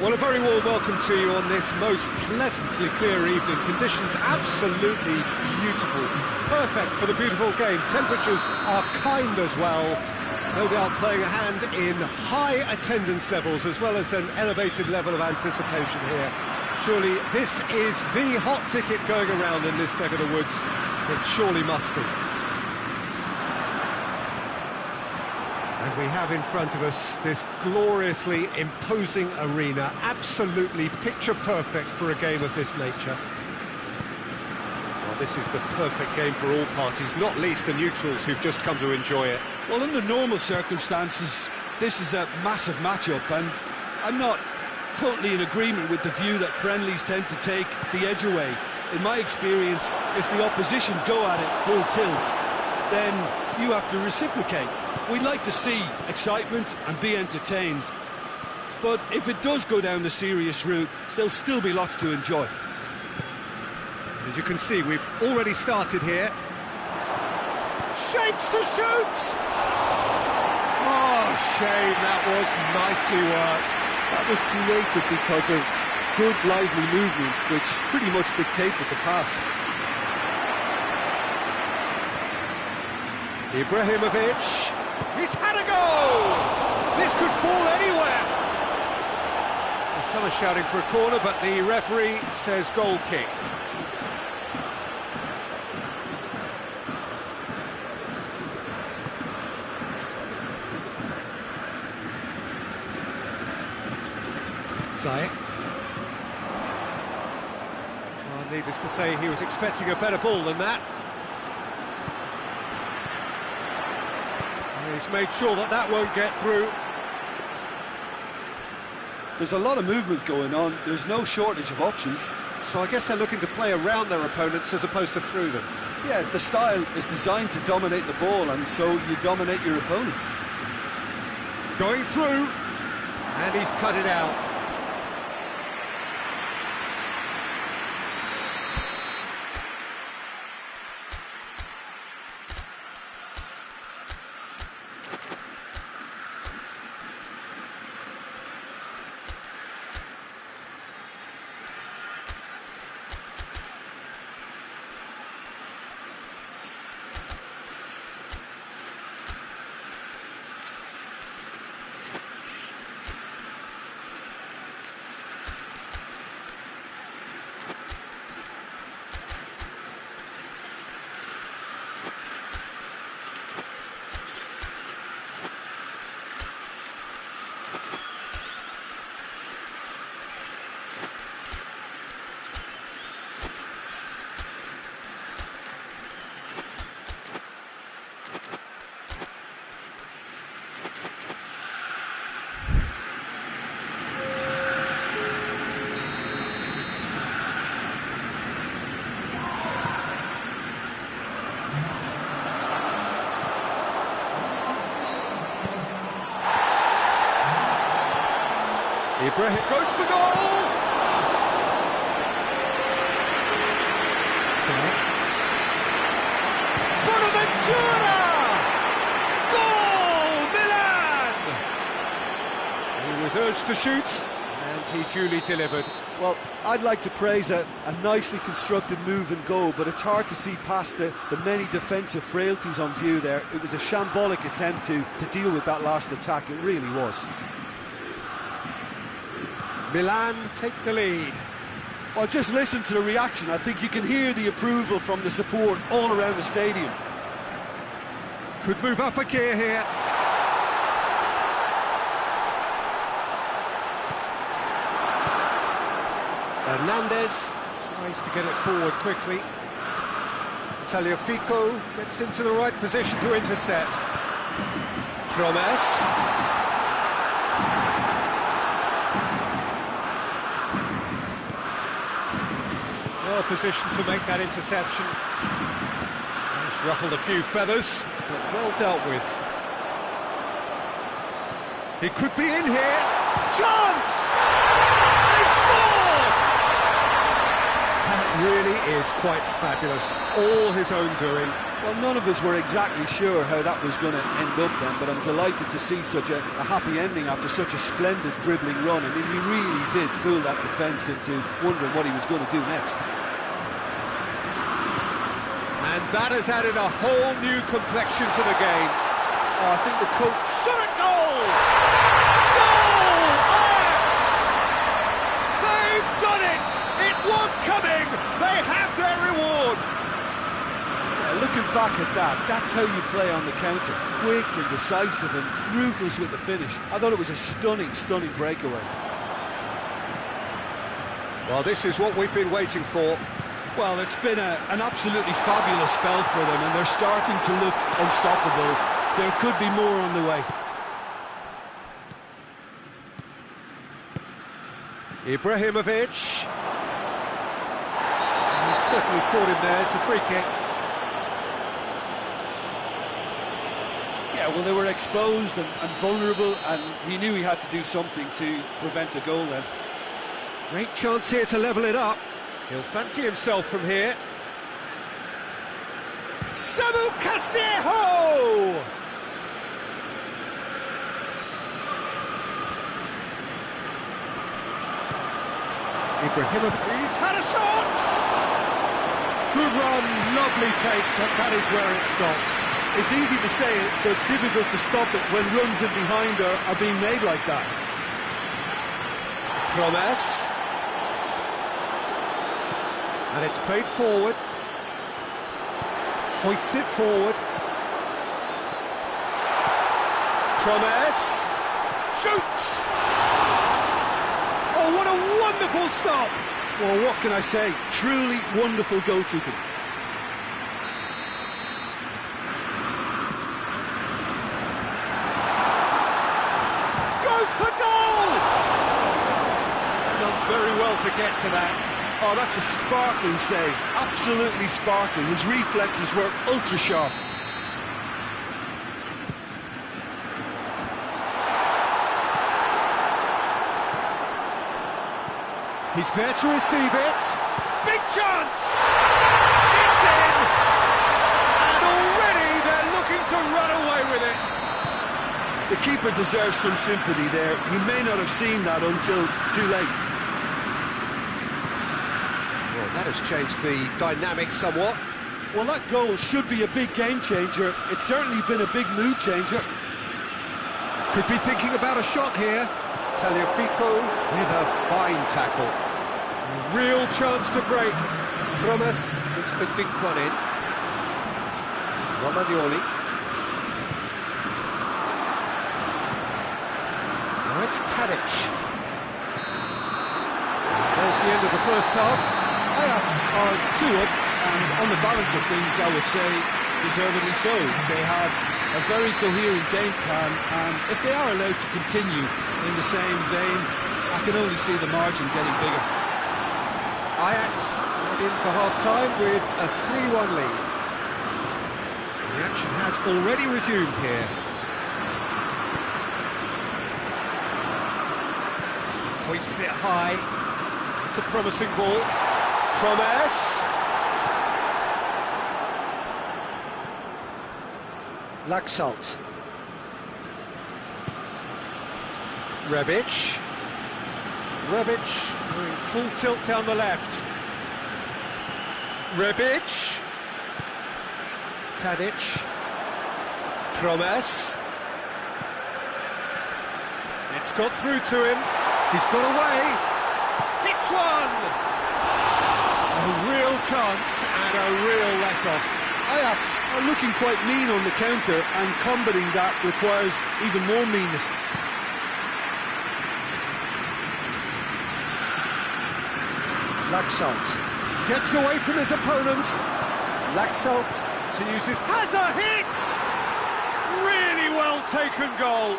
Well, a very warm welcome to you on this most pleasantly clear evening. Conditions absolutely beautiful. Perfect for the beautiful game. Temperatures are kind as well. No doubt playing a hand in high attendance levels as well as an elevated level of anticipation here. Surely this is the hot ticket going around in this neck of the woods. It surely must be. And we have in front of us this gloriously imposing arena, absolutely picture perfect for a game of this nature. Well, this is the perfect game for all parties, not least the neutrals who've just come to enjoy it. Well, under normal circumstances, this is a massive matchup, and I'm not totally in agreement with the view that friendlies tend to take the edge away. In my experience, if the opposition go at it full tilt, then you have to reciprocate. We'd like to see excitement and be entertained, but if it does go down the serious route, there'll still be lots to enjoy. As you can see, we've already started here. Shapes to shoot! Oh, shame, that was nicely worked. That was created because of good, lively movement, which pretty much dictated the pass. Ibrahimovic, he's had a go! This could fall anywhere! Some are shouting for a corner, but the referee says goal kick. Zayek. Well, needless to say, he was expecting a better ball than that. He's made sure that that won't get through. There's a lot of movement going on. There's no shortage of options. So I guess they're looking to play around their opponents as opposed to through them. Yeah, the style is designed to dominate the ball, and so you dominate your opponents. Going through, and he's cut it out. Ibrahim goes for goal! Bonaventura! Goal! Milan! He was urged to shoot, and he duly delivered. Well, I'd like to praise a nicely constructed move and goal, but it's hard to see past the many defensive frailties on view there. It was a shambolic attempt to deal with that last attack, it really was. Milan take the lead. Well, just listen to the reaction. I think you can hear the approval from the support all around the stadium. Could move up a gear here. Hernandez tries to get it forward quickly. Tagliafico gets into the right position to intercept. Promes. Well positioned to make that interception. He's ruffled a few feathers, but well dealt with. He could be in here. Chance! They've scored! That really is was quite fabulous, all his own doing. Well, none of us were exactly sure how that was going to end up then, but I'm delighted to see such a happy ending after such a splendid dribbling run. I mean, he really did fool that defence into wondering what he was going to do next. And that has added a whole new complexion to the game. Oh, I think the coach... Shot at goal! Goal! Ajax! They've done it! It was coming! They have their reward! Looking back at that, that's how you play on the counter. Quick and decisive and ruthless with the finish. I thought it was a stunning, stunning breakaway. Well, this is what we've been waiting for. Well, it's been an absolutely fabulous spell for them, and they're starting to look unstoppable. There could be more on the way. Ibrahimovic. He certainly caught him there. It's a free kick. Yeah, well, they were exposed and vulnerable, and he knew he had to do something to prevent a goal then. Great chance here to level it up. He'll fancy himself from here. Samu Castillejo! Ibrahimovic, he's had a shot! Good run, lovely take, but that is where it stopped. It's easy to say it, but difficult to stop it when runs in behind are being made like that. Promise. And it's played forward. Hoists it forward. Promise. Shoots! Oh, what a wonderful stop! Well, what can I say? Truly wonderful goalkeeping. Goes for goal! Done very well to get to that. Oh, that's a sparkling save. Absolutely sparkling. His reflexes were ultra sharp. He's there to receive it. Big chance! It's in! And already they're looking to run away with it. The keeper deserves some sympathy there. He may not have seen that until too late. Well, that has changed the dynamic somewhat. Well, that goal should be a big game changer. It's certainly been a big mood changer. Could be thinking about a shot here. Tagliafico with a fine tackle. Real chance to break. Promise looks to dink one in. Romagnoli. Now it's Tadic. There's the end of the first half. Ajax are 2 up, and on the balance of things, I would say deservedly so. They had a very coherent game plan, and if they are allowed to continue in the same vein, I can only see the margin getting bigger. Ajax in for half-time with a 3-1 lead. The action has already resumed here. Hoists it high. It's a promising ball. Promise. Laxalt. Rebic. Rebic going full tilt down the left. Rebic. Tadic. Promise. It's got through to him. He's got away. Hits one. A real chance and a real let-off. Ajax are looking quite mean on the counter, and combating that requires even more meanness. Laxalt gets away from his opponent. Laxalt continues his... Has a hit! Really well taken goal.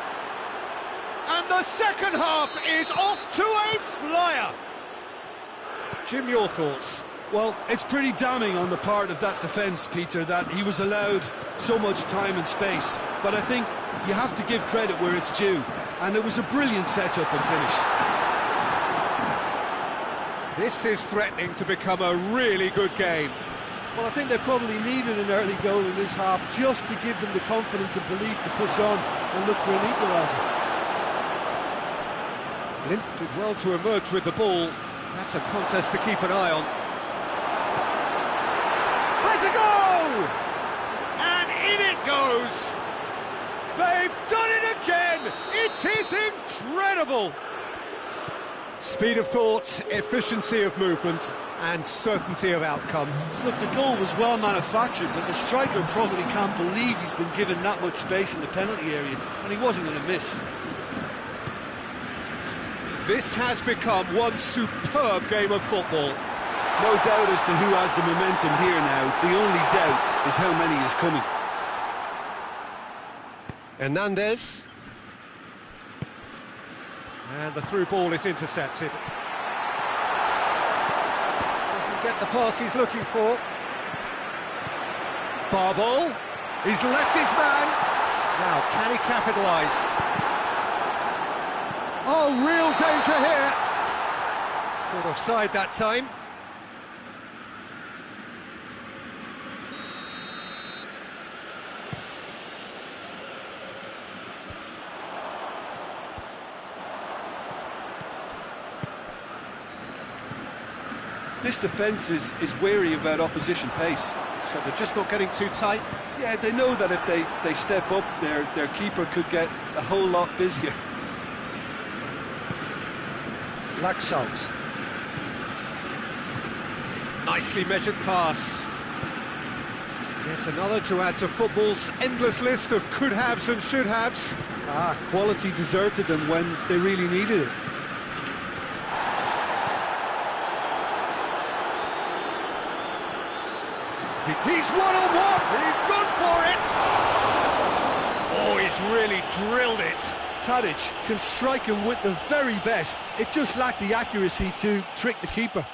And the second half is off to a flyer. Jim, your thoughts? Well, it's pretty damning on the part of that defence, Peter, that he was allowed so much time and space. But I think you have to give credit where it's due. And it was a brilliant setup and finish. This is threatening to become a really good game. Well, I think they probably needed an early goal in this half just to give them the confidence and belief to push on and look for an equaliser. Lint did well to emerge with the ball. That's a contest to keep an eye on. Has a goal! And in it goes! They've done it again! It is incredible! Speed of thought, efficiency of movement, and certainty of outcome. Look, the goal was well manufactured, but the striker probably can't believe he's been given that much space in the penalty area, and he wasn't going to miss. This has become one superb game of football. No doubt as to who has the momentum here now. The only doubt is how many is coming. Hernandez. And the through ball is intercepted. Doesn't get the pass he's looking for. Barbol. He's left his man. Now, can he capitalise? Oh, real danger here. Caught offside that time. This defence is wary about opposition pace. So they're just not getting too tight. Yeah, they know that if they step up, their keeper could get a whole lot busier. Laxalt. Nicely measured pass. Yet another to add to football's endless list of could-haves and should-haves. Quality deserted them when they really needed it. He's one-on-one, he's gone for it! Oh, he's really drilled it. Tadic can strike him with the very best. It just lacked the accuracy to trick the keeper.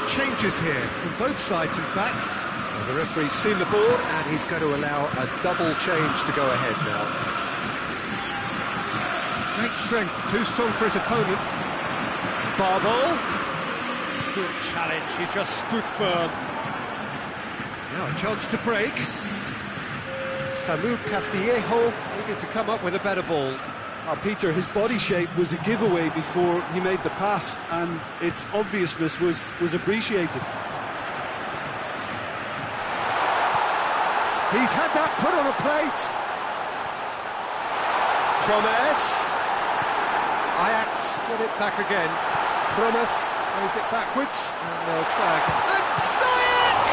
Changes here from both sides, in fact. Well, the referee's seen the board and he's going to allow a double change to go ahead now. Great strength, too strong for his opponent. Barbol. Good challenge, he just stood firm. Now a chance to break. Samu Castillejo needed to come up with a better ball. Peter, his body shape was a giveaway before he made the pass, and its obviousness was appreciated. He's had that put on a plate. Promes. Ajax get it back again. Promes plays it backwards, and they'll try again. And Ziyech!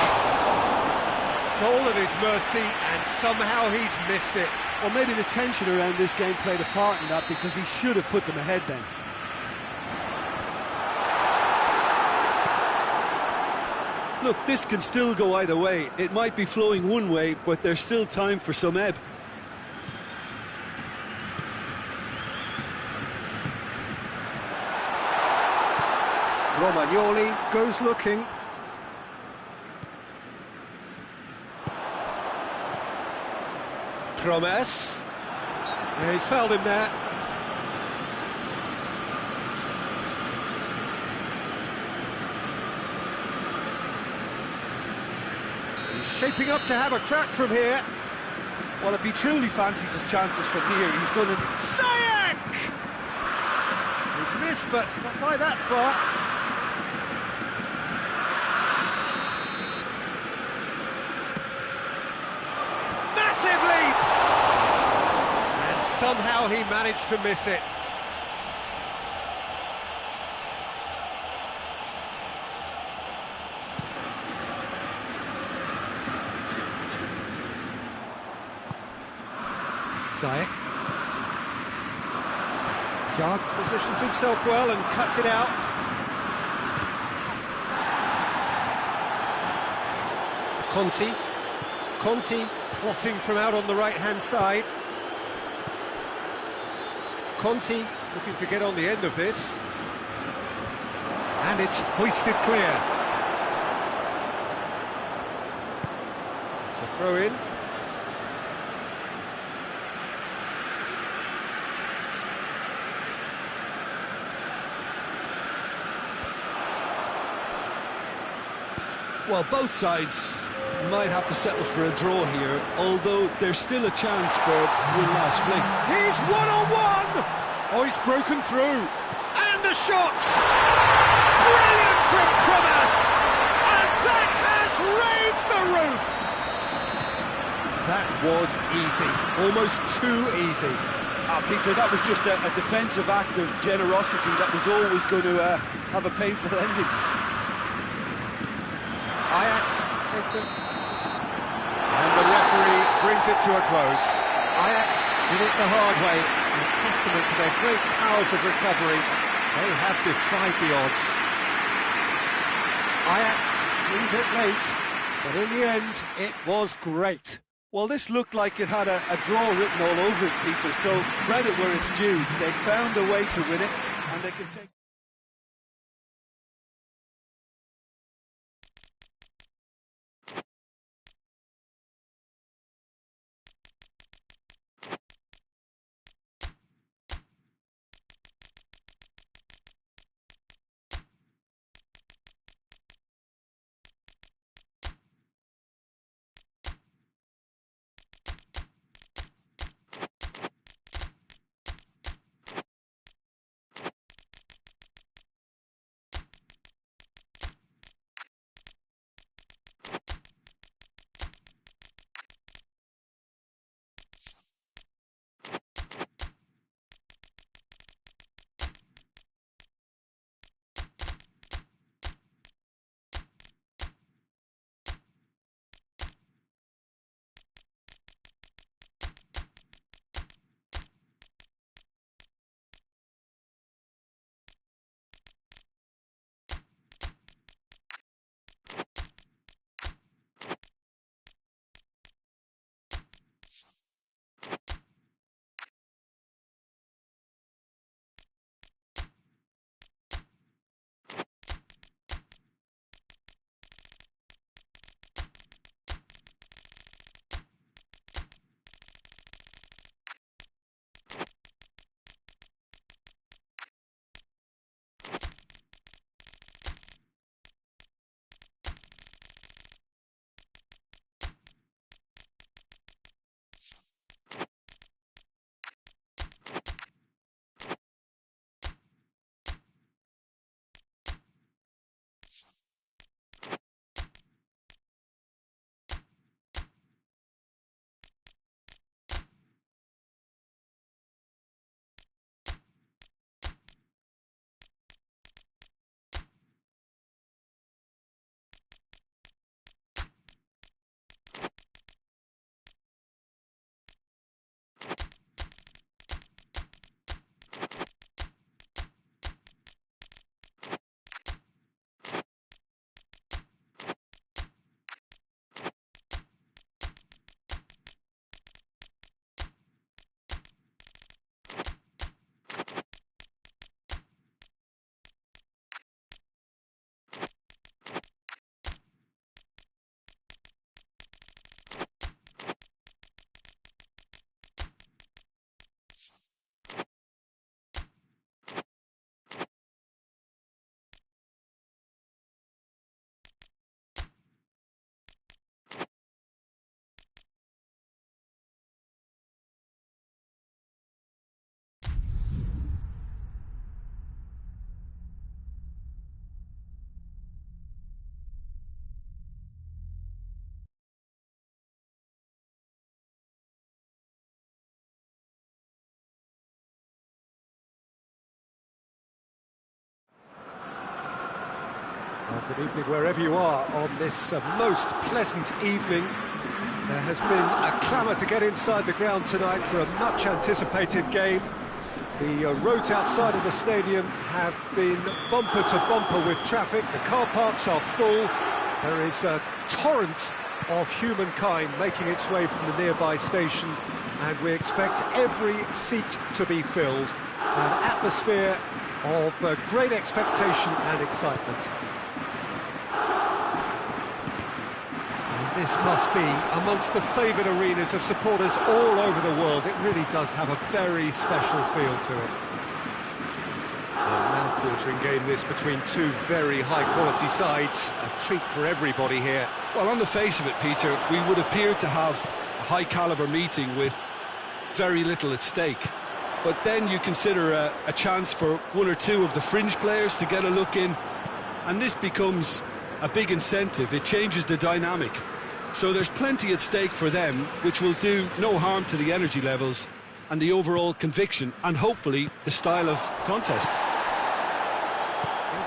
Goal at his mercy, and somehow he's missed it. Or maybe the tension around this game played a part in that, because he should have put them ahead then. Look, this can still go either way. It might be flowing one way, but there's still time for some ebb. Romagnoli goes looking. Promes. Yeah, he's fouled him there. He's shaping up to have a crack from here. Well, if he truly fancies his chances from here, he's going to... Ziyech! He's missed, but not by that far. Somehow he managed to miss it. Ziyech. Yard positions himself well and cuts it out. Conti plotting from out on the right-hand side. Conti looking to get on the end of this. And it's hoisted clear. It's a throw-in. Well, both sides might have to settle for a draw here, although there's still a chance for one last fling. He's one-on-one! Oh, he's broken through. And the shot! Brilliant from Thomas! And that has raised the roof! That was easy. Almost too easy. Peter, that was just a defensive act of generosity that was always going to have a painful ending. Ajax take them. And the referee brings it to a close. Ajax did it the hard way, a testament to their great powers of recovery. They have defied the odds. Ajax leave it late, but in the end, it was great. Well, this looked like it had a draw written all over it, Peter, so credit where it's due. They found a way to win it, and they can take... Well, good evening wherever you are on this most pleasant evening. There has been a clamour to get inside the ground tonight for a much-anticipated game. The roads outside of the stadium have been bumper to bumper with traffic. The car parks are full. There is a torrent of humankind making its way from the nearby station, and we expect every seat to be filled. An atmosphere of great expectation and excitement. This must be amongst the favoured arenas of supporters all over the world. It really does have a very special feel to it. A mouth-watering game this between two very high-quality sides. A treat for everybody here. Well, on the face of it, Peter, we would appear to have a high-caliber meeting with very little at stake. But then you consider a chance for one or two of the fringe players to get a look in, and this becomes a big incentive. It changes the dynamic. So there's plenty at stake for them, which will do no harm to the energy levels and the overall conviction, and hopefully the style of contest. Things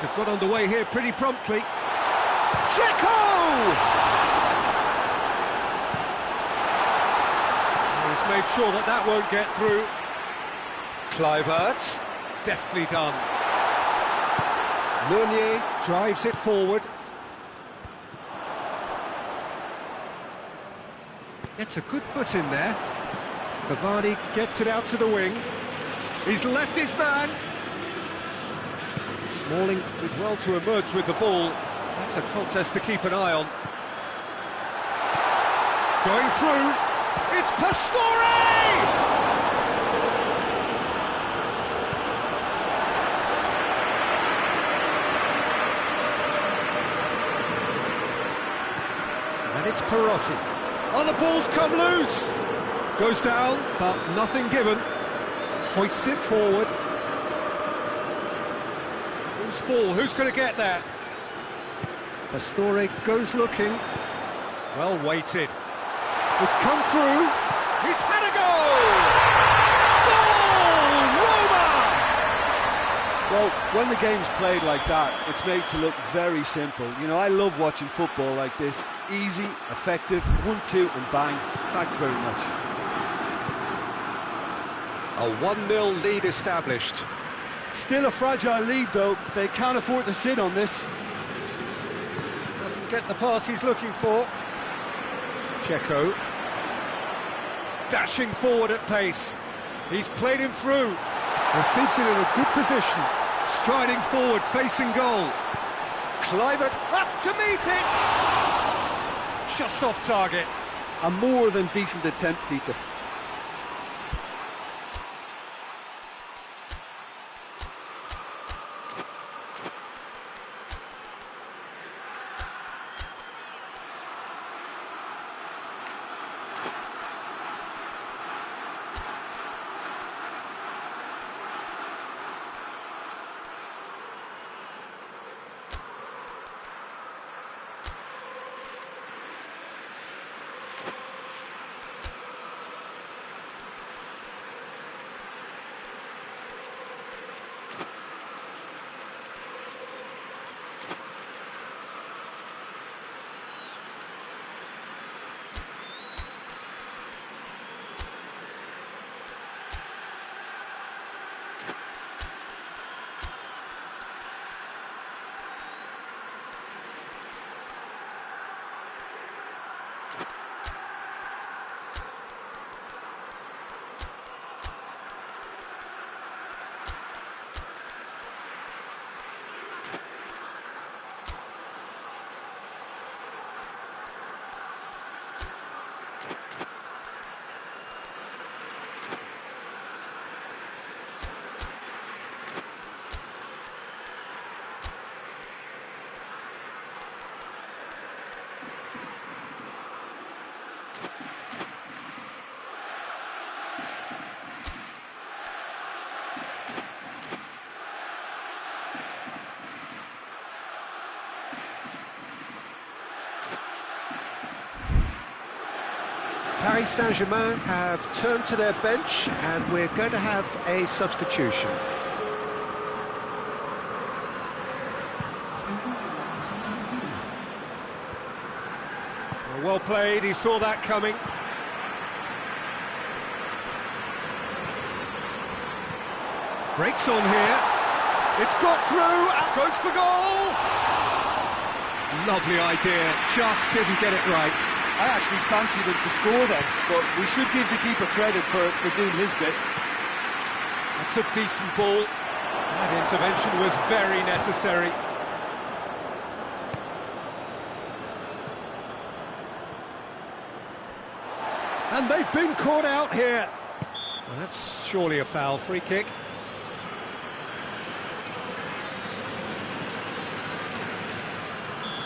have got underway here pretty promptly. Checo! He's made sure that that won't get through. Kluivert, deftly done. Meunier drives it forward. Gets a good foot in there. Cavani gets it out to the wing. He's left his man. Smalling did well to emerge with the ball. That's a contest to keep an eye on. Going through. It's Pastore! And it's Perotti. Oh, the ball's come loose! Goes down, but nothing given. Hoists it forward. Loose ball, who's going to get that? Pastore goes looking. Well weighted. It's come through. He's had a goal! Roma! Well, when the game's played like that, it's made to look very simple. You know, I love watching football like this. Easy, effective, 1-2 and bang. Thanks very much. A 1-0 lead established. Still a fragile lead, though. They can't afford to sit on this. Doesn't get the pass he's looking for. Checo. Dashing forward at pace. He's played him through. Receives it in a good position. Striding forward, facing goal. Kluivert up to meet it! Just off target. A more than decent attempt, Peter. Paris Saint-Germain have turned to their bench, and we're going to have a substitution. A Well played, he saw that coming. Breaks on here. It's got through and goes for goal! Lovely idea, just didn't get it right. I actually fancied him to score then, but we should give the keeper credit for doing his bit. That's a decent ball. That intervention was very necessary. And they've been caught out here. Well, that's surely a foul. Free kick.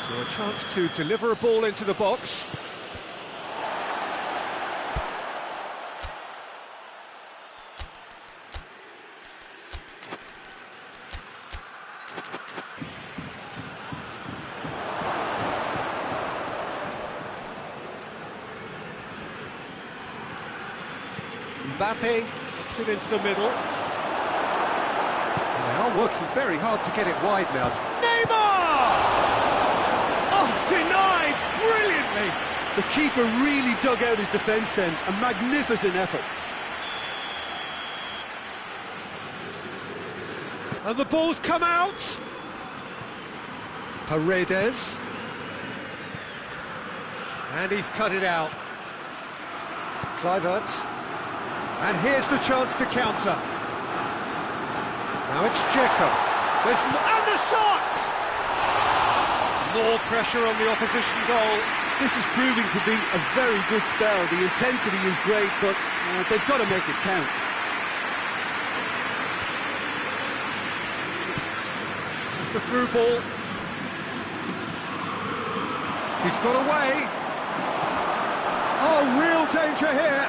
So a chance to deliver a ball into the box. Mbappe gets it into the middle. They are working very hard to get it wide now. Neymar! Oh, denied brilliantly! The keeper really dug out his defence then, a magnificent effort. And the ball's come out! Paredes. And he's cut it out. Kluivert. And here's the chance to counter. Now it's Dzeko. And the shot! More pressure on the opposition goal. This is proving to be a very good spell. The intensity is great, but they've got to make it count. It's the through ball. He's got away. Oh, real danger here.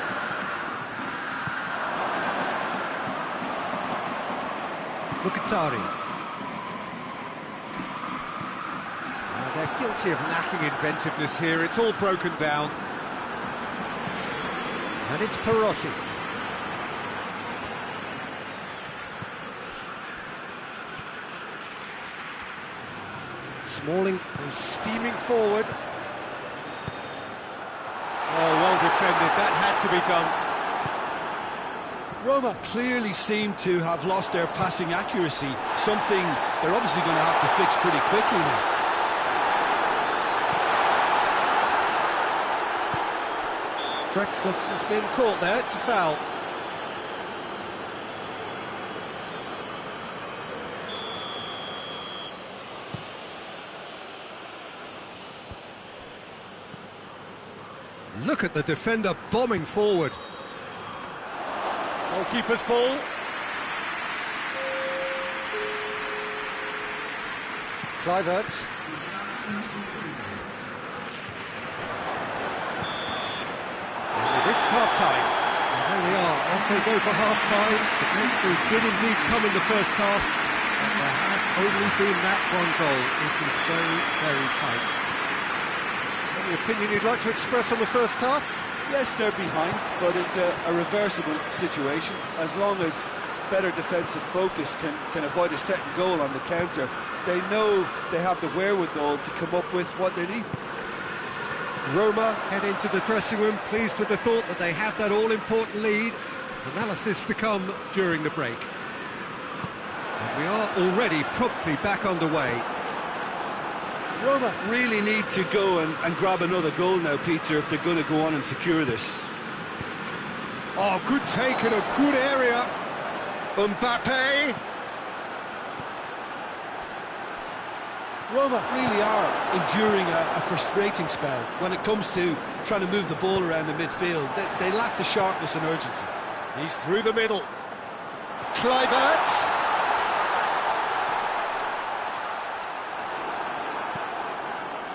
Mkhitaryan. They're guilty of lacking inventiveness here. It's all broken down. And it's Perotti. Smalling is steaming forward. Oh, well defended. That had to be done. Roma clearly seem to have lost their passing accuracy, something they're obviously going to have to fix pretty quickly now. Drexler has been caught there, it's a foul. Look at the defender bombing forward. Goalkeeper's ball. Kluivert. We've reached half-time. And there we are, off they go for half-time. The breakthrough did indeed come in the first half, but there has only been that one goal. It is very, very tight. Any opinion you'd like to express on the first half? Yes, they're behind, but it's a reversible situation. As long as better defensive focus can avoid a second goal on the counter, they know they have the wherewithal to come up with what they need. Roma head into the dressing room, pleased with the thought that they have that all-important lead. Analysis to come during the break. And we are already promptly back underway. Roma really need to go and grab another goal now, Peter, if they're going to go on and secure this. Oh, good take in a good area. Mbappe. Roma really are enduring a frustrating spell when it comes to trying to move the ball around the midfield. They lack the sharpness and urgency. He's through the middle. Kluivert.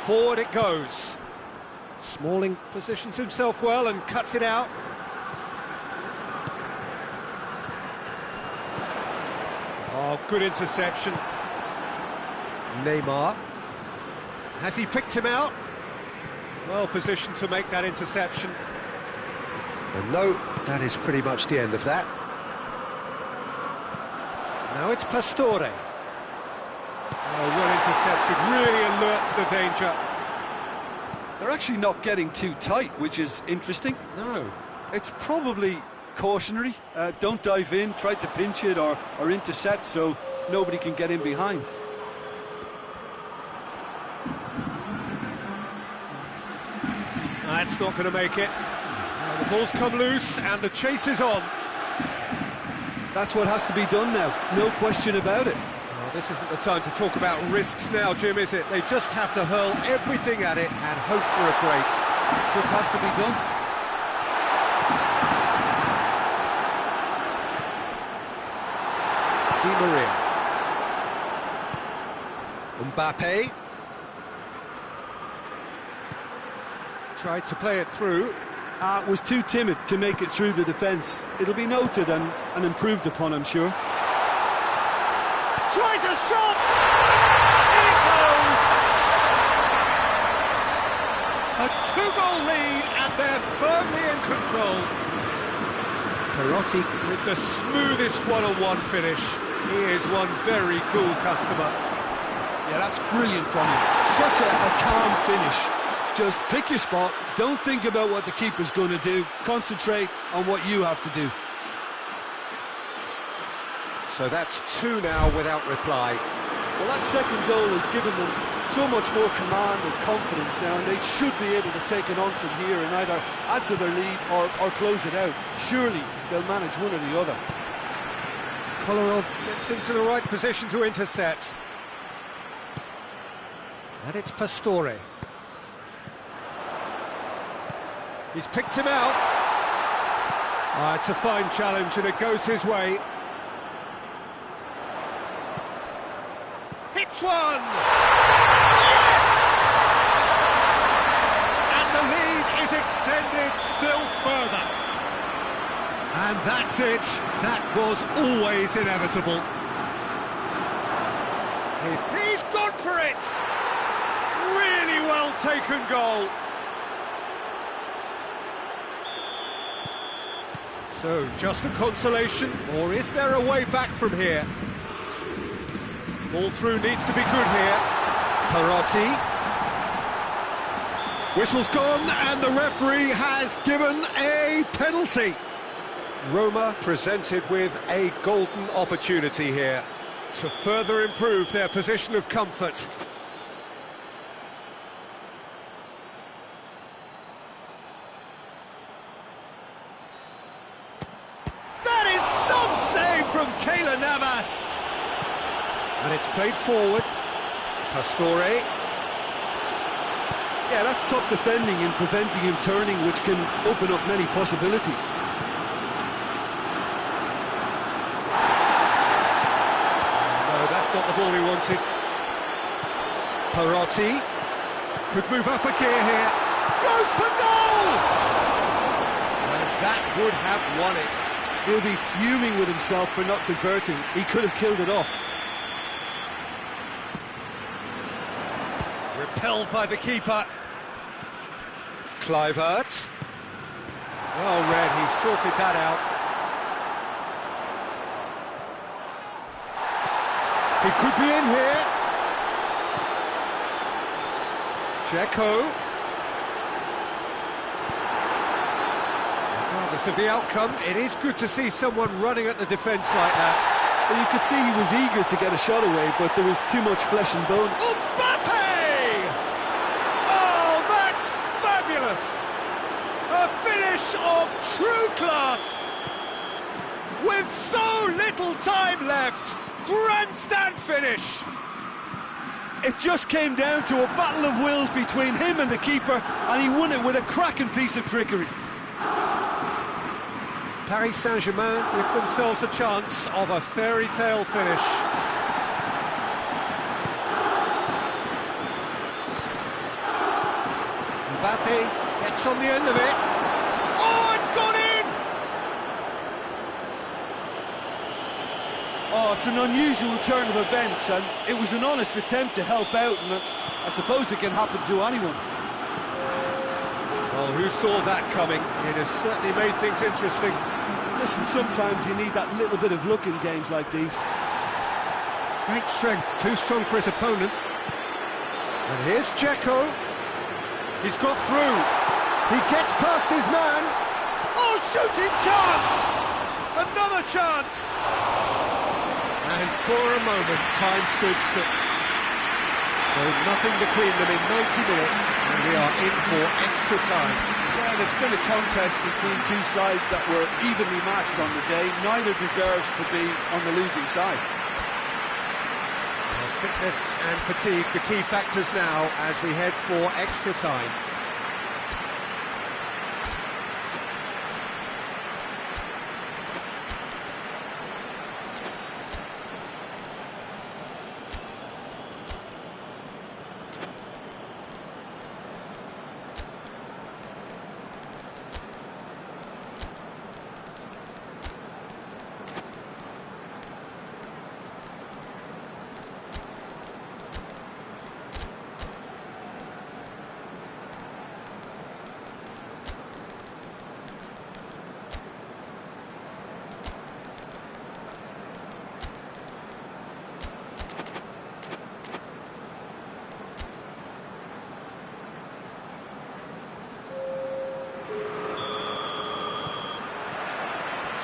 Forward it goes. Smalling positions himself well and cuts it out. Oh, good interception. Neymar. Has he picked him out? Well positioned to make that interception. And no, that is pretty much the end of that. Now it's Pastore. Oh, well intercepted, really alert to the danger. They're actually not getting too tight, which is interesting. No. It's probably cautionary. Don't dive in, try to pinch it or intercept so nobody can get in behind. That's not going to make it. The ball's come loose and the chase is on. That's what has to be done now, no question about it. Well, this isn't the time to talk about risks now, Jim, is it? They just have to hurl everything at it and hope for a break. Just has to be done. Di Maria. Mbappe. Tried to play it through. Was too timid to make it through the defence. It'll be noted and improved upon, I'm sure. Tries a shot! In it goes! A two-goal lead and they're firmly in control. Perotti with the smoothest one-on-one finish. He is one very cool customer. Yeah, that's brilliant from him. Such a calm finish. Just pick your spot, don't think about what the keeper's going to do, concentrate on what you have to do. So that's two now without reply. Well, that second goal has given them so much more command and confidence now, and they should be able to take it on from here and either add to their lead or close it out. Surely they'll manage one or the other. Kolarov gets into the right position to intercept. And it's Pastore. He's picked him out. It's a fine challenge and it goes his way. Hits one! Yes! And the lead is extended still further. And that's it. That was always inevitable. He's gone for it! Really well taken goal. So, just a consolation, or is there a way back from here? Ball through needs to be good here. Perotti. Whistle's gone, and the referee has given a penalty. Roma presented with a golden opportunity here to further improve their position of comfort. From Keylor Navas. And it's played forward. Pastore. Yeah, that's top defending and preventing him turning, which can open up many possibilities. No, that's not the ball he wanted. Perotti could move up a gear here. Goes for goal! And that would have won it. He'll be fuming with himself for not converting. He could have killed it off. Repelled by the keeper. Kluivert. Well read, he sorted that out. He could be in here. Dzeko. Regardless of the outcome, it is good to see someone running at the defence like that. Well, you could see he was eager to get a shot away, but there was too much flesh and bone. Mbappe! Oh, that's fabulous! A finish of true class! With so little time left, grandstand finish! It just came down to a battle of wills between him and the keeper, and he won it with a cracking piece of trickery. Paris Saint-Germain give themselves a chance of a fairy tale finish. Mbappe gets on the end of it. Oh, it's gone in! Oh, it's an unusual turn of events, and it was an honest attempt to help out, and I suppose it can happen to anyone. Well, who saw that coming? It has certainly made things interesting. Listen, sometimes you need that little bit of luck in games like these. Great strength, too strong for his opponent. And here's Dzeko. He's got through. He gets past his man. Oh, shooting chance! Another chance! And for a moment, time stood still. So nothing between them in 90 minutes, and we are in for extra time. Yeah, and it's been a contest between two sides that were evenly matched on the day. Neither deserves to be on the losing side. Well, fitness and fatigue, the key factors now as we head for extra time.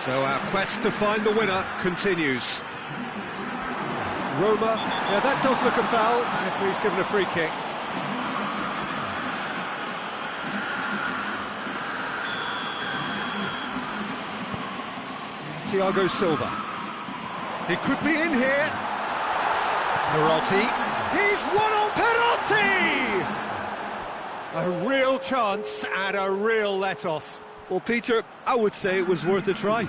So our quest to find the winner continues. Roma, yeah, that does look a foul. Referee's given a free kick. Thiago Silva. He could be in here. Perotti. He's one on Perotti! A real chance and a real let-off. Well, Peter, I would say it was worth a try.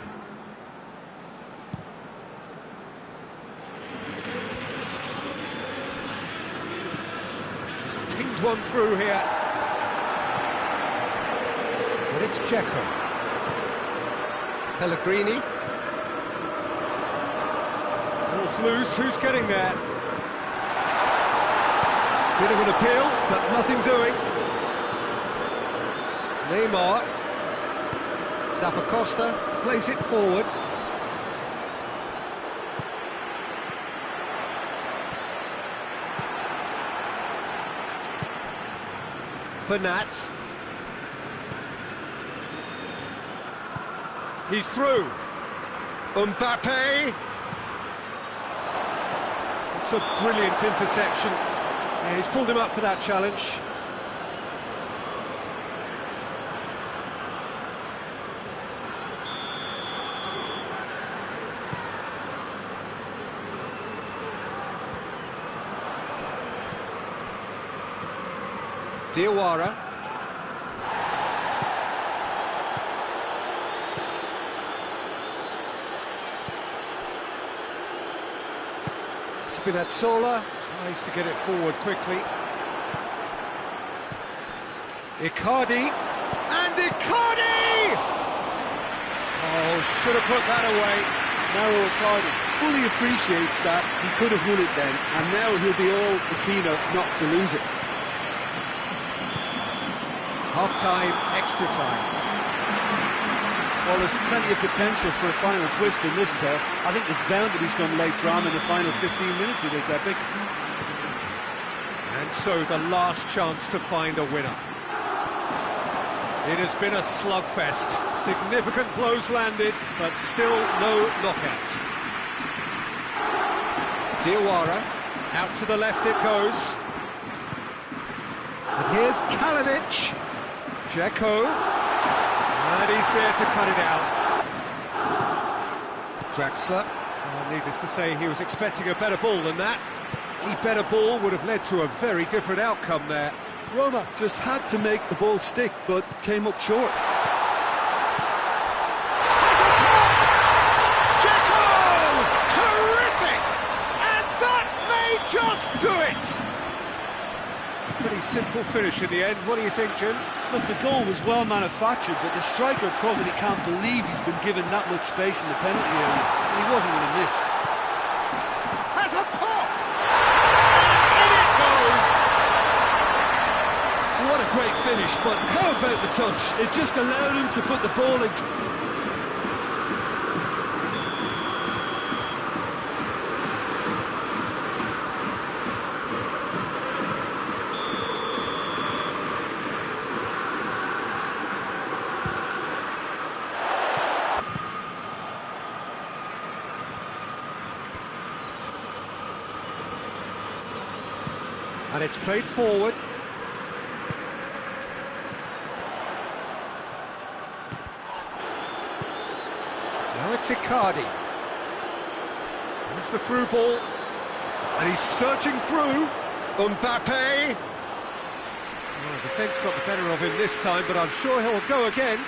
He's pinged one through here. But it's Dzeko. Pellegrini. Ball's loose, who's getting there? Bit of an appeal, but nothing doing. Neymar. Zappacosta plays it forward. Bernat. He's through. Mbappe. It's a brilliant interception. Yeah, he's pulled him up for that challenge. Diawara. Spinazzola tries to get it forward quickly. Icardi. And Icardi! Oh, should have put that away. Now Icardi fully appreciates that he could have won it then, and now he'll be all the keener not to lose it. Half-time, extra time. Well, there's plenty of potential for a final twist in this tale. I think there's bound to be some late drama in the final 15 minutes of this epic. And so the last chance to find a winner. It has been a slugfest. Significant blows landed, but still no knockout. Diawara, out to the left it goes. And here's Kalinic. Dzeko, and he's there to cut it out. Draxler, needless to say, he was expecting a better ball than that. A better ball would have led to a very different outcome there. Roma just had to make the ball stick, but came up short. Dzeko! Terrific! And that may just do it! Pretty simple finish in the end. What do you think, Jim? Look, the goal was well manufactured, but the striker probably can't believe he's been given that much space in the penalty area. He wasn't going to miss. Has a pop! And in it goes! What a great finish, but how about the touch? It just allowed him to put the ball in. And it's played forward. Now it's Icardi. Here's the through ball. And he's searching through. Mbappe. Oh, the defence got the better of him this time, but I'm sure he'll go again.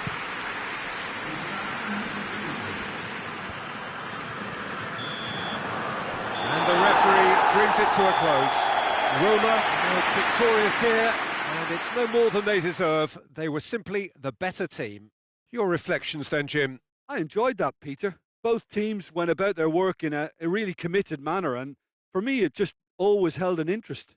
And the referee brings it to a close. Roma emerged victorious here, and it's no more than they deserve. They were simply the better team. Your reflections then, Jim? I enjoyed that, Peter. Both teams went about their work in a really committed manner, and for me it just always held an interest.